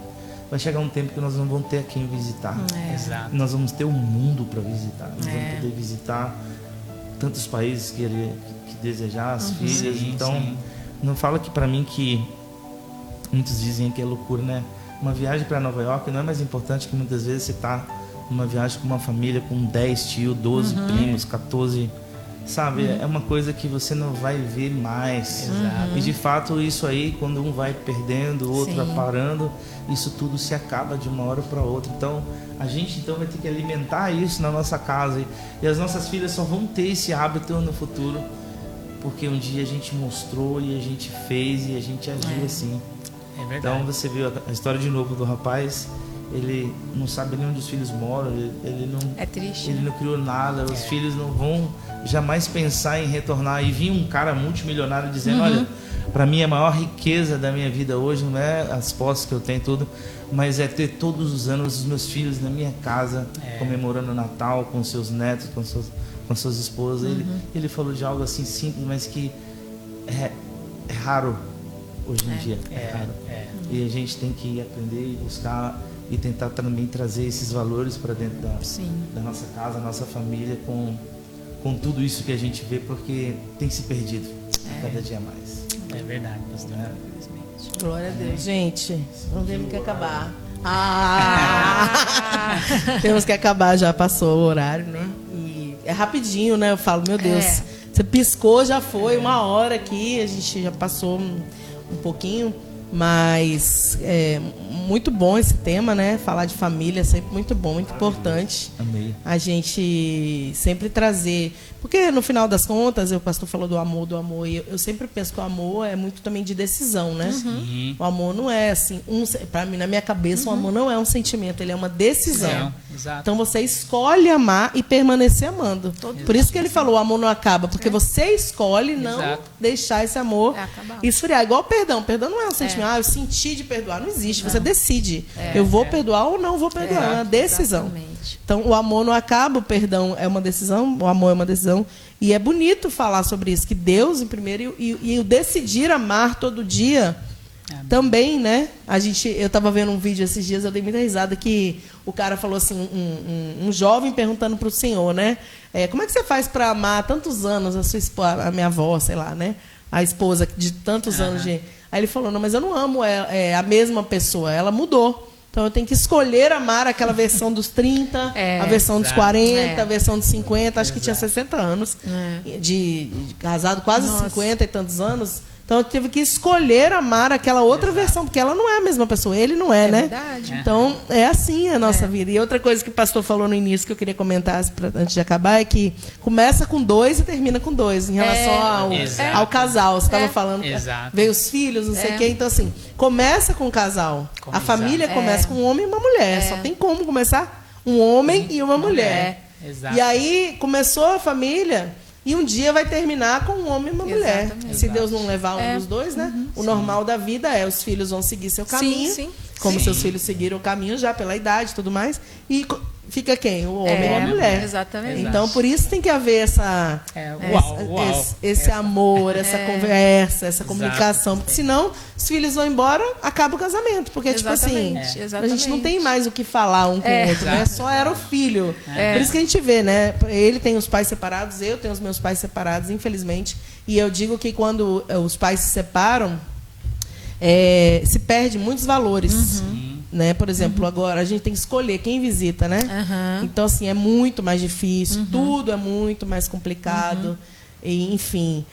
Vai chegar um tempo que nós não vamos ter a quem visitar. Exato. Nós vamos ter o mundo para visitar. Nós vamos poder visitar tantos países que desejar, as filhas. Sim, então, sim. não fala que para mim que muitos dizem que é loucura, né? Uma viagem para Nova York não é mais importante que muitas vezes você tá numa viagem com uma família com 10 tios, 12 primos, 14, sabe? É uma coisa que você não vai ver mais. Exato. E de fato isso aí, quando um vai perdendo, o outro vai parando, isso tudo se acaba de uma hora para outra. Então a gente vai ter que alimentar isso na nossa casa, e as nossas filhas só vão ter esse hábito no futuro porque um dia a gente mostrou e a gente fez e a gente agiu assim. É verdade. Então você viu a história de novo do rapaz, ele não sabe nem onde os filhos moram, ele não, É triste. ele não criou nada, os filhos não vão jamais pensar em retornar. E vinha um cara multimilionário dizendo, olha, para mim a maior riqueza da minha vida hoje não é as posses que eu tenho tudo, mas é ter todos os anos os meus filhos na minha casa, comemorando o Natal com seus netos, com suas esposas. Ele falou de algo assim simples, mas que é raro hoje em dia. É raro. E a gente tem que aprender e buscar e tentar também trazer esses valores para dentro da nossa casa, nossa família, com tudo isso que a gente vê, porque tem se perdido cada dia mais. É verdade, pastor. Glória a Deus. Gente, não temos que acabar. Temos que acabar, já passou o horário, né? E é rapidinho, né? Eu falo, meu Deus, você piscou, já foi 1 hora aqui, a gente já passou um pouquinho, mas é muito bom esse tema, né? Falar de família é sempre muito bom, muito importante. Amei. A gente sempre trazer, porque no final das contas, o pastor falou do amor, e eu sempre penso que o amor é muito também de decisão, né? O amor não é assim, para mim, na minha cabeça, o amor não é um sentimento, ele é uma decisão. Exato. Então você escolhe amar e permanecer amando. Por isso que ele falou, o amor não acaba, porque você escolhe não deixar esse amor esfriar. Igual o perdão. Perdão não é um sentimento, eu senti de perdoar. Não existe, você decide. Eu vou perdoar ou não vou perdoar. É uma decisão. Exatamente. Então, o amor não acaba, o perdão é uma decisão, o amor é uma decisão. E é bonito falar sobre isso, que Deus em primeiro e o decidir amar todo dia também, né? Eu estava vendo um vídeo esses dias, eu dei muita risada, que o cara falou assim, um jovem perguntando para o Senhor, né? Como é que você faz para amar há tantos anos a sua esposa, a minha avó, sei lá, né? A esposa de tantos anos de... Aí ele falou, não, mas eu não amo a mesma pessoa, ela mudou. Então eu tenho que escolher amar aquela versão dos 30, a versão dos 40, a versão dos 50, acho que tinha 60 anos, de casado quase 50 e tantos anos. Então eu tive que escolher amar aquela outra versão, porque ela não é a mesma pessoa, ele não é, né? Verdade. Então é assim a nossa vida. E outra coisa que o pastor falou no início, que eu queria comentar antes de acabar, é que começa com 2 e termina com 2, em relação ao casal. Você estava falando, veio os filhos, não sei o quê. Então, assim, começa com o casal. A família começa com um homem e uma mulher. Só tem como começar um homem e uma mulher. Exato. E aí começou a família... E um dia vai terminar com um homem e uma mulher. Se Deus não levar um dos dois, né? O normal da vida é os filhos vão seguir seu caminho. Como seus filhos seguiram o caminho já pela idade e tudo mais. E fica quem? O homem e a mulher. Exatamente. Então, por isso tem que haver esse amor, essa conversa, essa comunicação. Porque senão, os filhos vão embora, acaba o casamento. Porque, tipo assim, a gente não tem mais o que falar um com o outro, né? Só era o filho. Por isso que a gente vê, né? Ele tem os pais separados, eu tenho os meus pais separados, infelizmente. E eu digo que quando os pais se separam, se perde muitos valores. Né? Por exemplo, agora a gente tem que escolher quem visita, né? Então, assim, é muito mais difícil, tudo é muito mais complicado. E, enfim.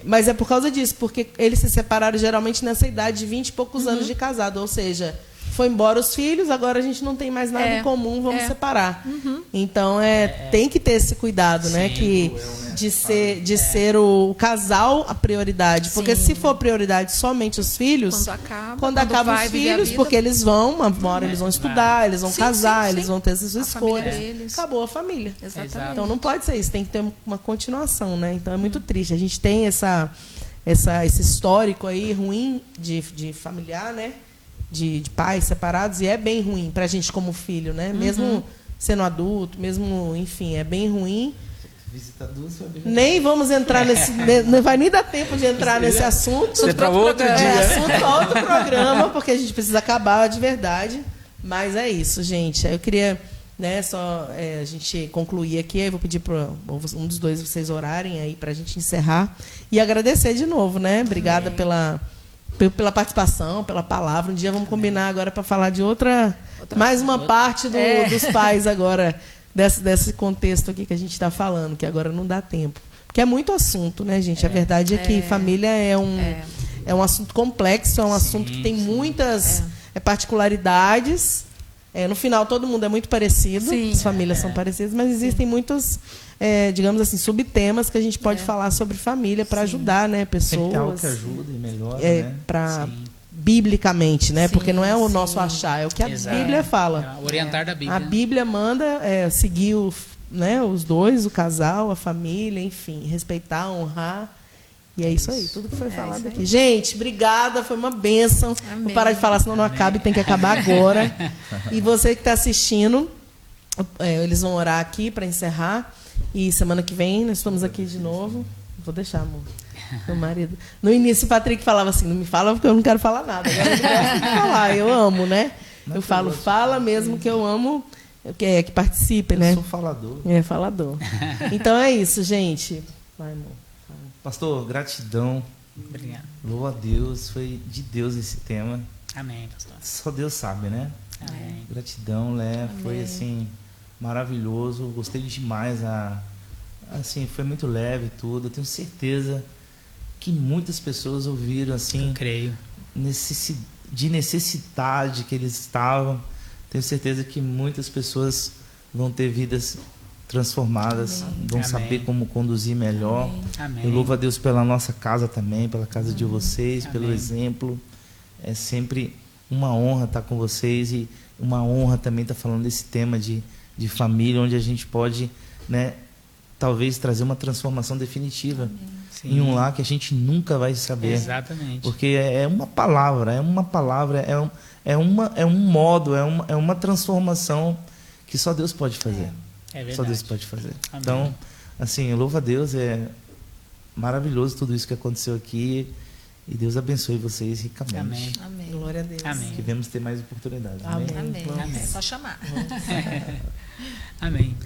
Mas é por causa disso, porque eles se separaram geralmente nessa idade de 20 e poucos anos de casado. Ou seja, foi embora os filhos, agora a gente não tem mais nada em comum, vamos separar. Então, tem que ter esse cuidado, né? De ser o casal a prioridade. Porque se for prioridade somente os filhos, quando acabam os filhos, porque eles vão, uma hora eles vão estudar, eles vão casar, eles vão ter as suas escolhas. Acabou a família. Exatamente. Então não pode ser isso, tem que ter uma continuação, né? Então é muito triste. A gente tem esse histórico aí ruim de familiar, né? De pais separados, e é bem ruim pra gente como filho, né? Mesmo sendo adulto, mesmo, enfim, é bem ruim. Nem vamos entrar nesse... Não vai nem dar tempo de entrar nesse assunto. Você para outro dia. Assunto para outro programa, porque a gente precisa acabar de verdade. Mas é isso, gente. Eu queria, né, só a gente concluir aqui. Eu vou pedir para um dos dois vocês orarem aí para a gente encerrar. E agradecer de novo, né? Obrigada pela participação, pela palavra. Um dia vamos combinar agora para falar de mais uma parte dos pais agora, desse contexto aqui que a gente está falando, que agora não dá tempo. Porque é muito assunto, né, gente? A verdade é que família é um assunto complexo, é um assunto que tem muitas particularidades. No final, todo mundo é muito parecido, as famílias são parecidas, mas existem muitos, digamos assim, subtemas que a gente pode falar sobre família para ajudar, né, pessoas. Tem algo que ajuda e melhora, né? Para biblicamente, né? Sim, porque não é o sim. nosso achar, é o que a Exato. Bíblia fala. Orientar da Bíblia. A Bíblia manda seguir os dois, o casal, a família, enfim, respeitar, honrar. E é isso aí, tudo que foi falado isso aí. aqui. Gente, obrigada, foi uma bênção. Amém. Vou parar de falar, senão não acaba e tem que acabar agora. E você que está assistindo, eles vão orar aqui para encerrar. E semana que vem nós estamos aqui de novo. Vou deixar, amor. Meu marido. No início o Patrick falava assim, não me fala porque eu não quero falar nada. Agora eu gosto de falar, eu amo, né? Eu falo, fala mesmo que eu amo, que participe, né? Eu sou falador. É, falador. Então é isso, gente. Vai, amor. Pastor, gratidão. Obrigado. Louva a Deus. Foi de Deus esse tema. Amém, pastor. Só Deus sabe, né? Amém. Gratidão, Lé. Foi assim, maravilhoso. Gostei demais. Assim, foi muito leve tudo. Eu tenho certeza que muitas pessoas ouviram assim, Eu creio. de necessidade que eles estavam. Tenho certeza que muitas pessoas vão ter vidas transformadas, vão Amém. saber como conduzir melhor. Amém. Eu louvo a Deus pela nossa casa também, pela casa de vocês, pelo Amém. exemplo. É sempre uma honra estar com vocês e uma honra também estar falando desse tema de família, onde a gente pode, né, talvez trazer uma transformação definitiva Sim. em um lar que a gente nunca vai saber. Exatamente. Porque é uma palavra, é um modo, é uma transformação que só Deus pode fazer. É verdade. Só Deus pode fazer. Amém. Então, assim, eu louvo a Deus, é maravilhoso tudo isso que aconteceu aqui e Deus abençoe vocês ricamente. Amém. Amém. Glória a Deus. Amém. Que venhamos ter mais oportunidades. Amém. Amém. Amém. É só chamar. Amém.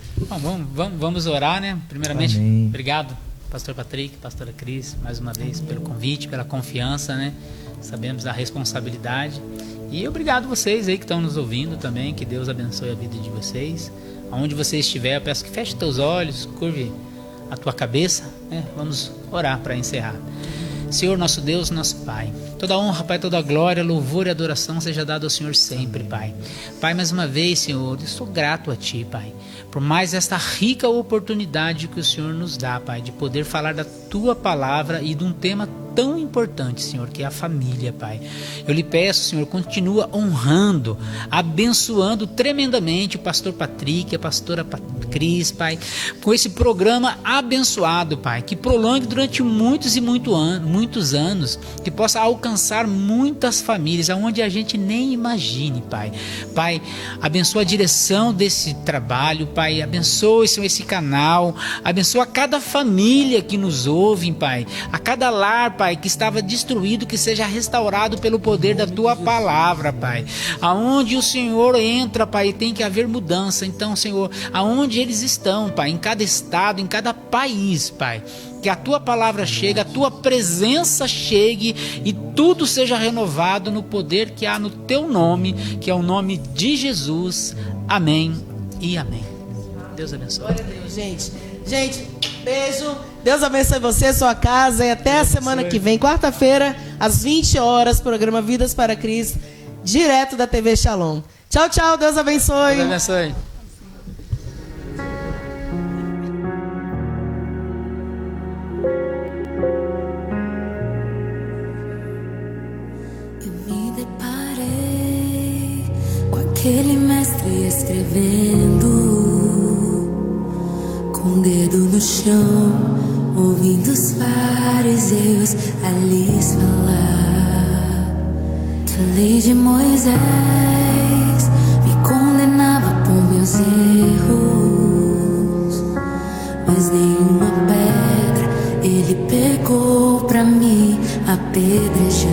Bom, vamos orar, né? Primeiramente, Amém. obrigado, pastor Patrick, pastora Cris, mais uma vez pelo convite, pela confiança, né? Sabemos da responsabilidade. E obrigado vocês aí que estão nos ouvindo também, que Deus abençoe a vida de vocês. Aonde você estiver, eu peço que feche teus olhos, curve a tua cabeça, né? Vamos orar para encerrar. Senhor, nosso Deus, nosso Pai, toda honra, Pai, toda glória, louvor e adoração seja dado ao Senhor sempre, Pai. Pai, mais uma vez, Senhor, eu sou grato a Ti, Pai, por mais esta rica oportunidade que o Senhor nos dá, Pai, de poder falar da Tua palavra e de um tema tão importante, Senhor, que é a família, Pai. Eu lhe peço, Senhor, continua honrando, abençoando tremendamente o pastor Patrick, a pastora Cris, Pai, com esse programa abençoado, Pai, que prolongue durante muitos e muitos anos, que possa alcançar muitas famílias, aonde a gente nem imagine, Pai. Pai, abençoa a direção desse trabalho, Pai, abençoe, Senhor, esse canal, abençoa cada família que nos ouve, Pai, a cada lar, Pai, que estava destruído, que seja restaurado pelo poder da Tua palavra, Pai. Aonde o Senhor entra, Pai, tem que haver mudança. Então, Senhor, aonde eles estão, Pai, em cada estado, em cada país, Pai, que a Tua palavra chegue, a Tua presença chegue e tudo seja renovado no poder que há no Teu nome, que é o nome de Jesus. Amém e amém. Deus abençoe. Glória a Deus, gente. Gente, beijo. Deus abençoe você, sua casa. E até a semana que vem, quarta-feira, às 20 horas, programa Vidas para Cristo, direto da TV Shalom. Tchau, tchau. Deus abençoe. Deus abençoe. Eu me deparei com aquele mestre escrevendo, com o dedo no chão, ouvindo os fariseus a lhes falar que a lei de Moisés me condenava por meus erros, mas nenhuma pedra ele pegou pra me apedrejar.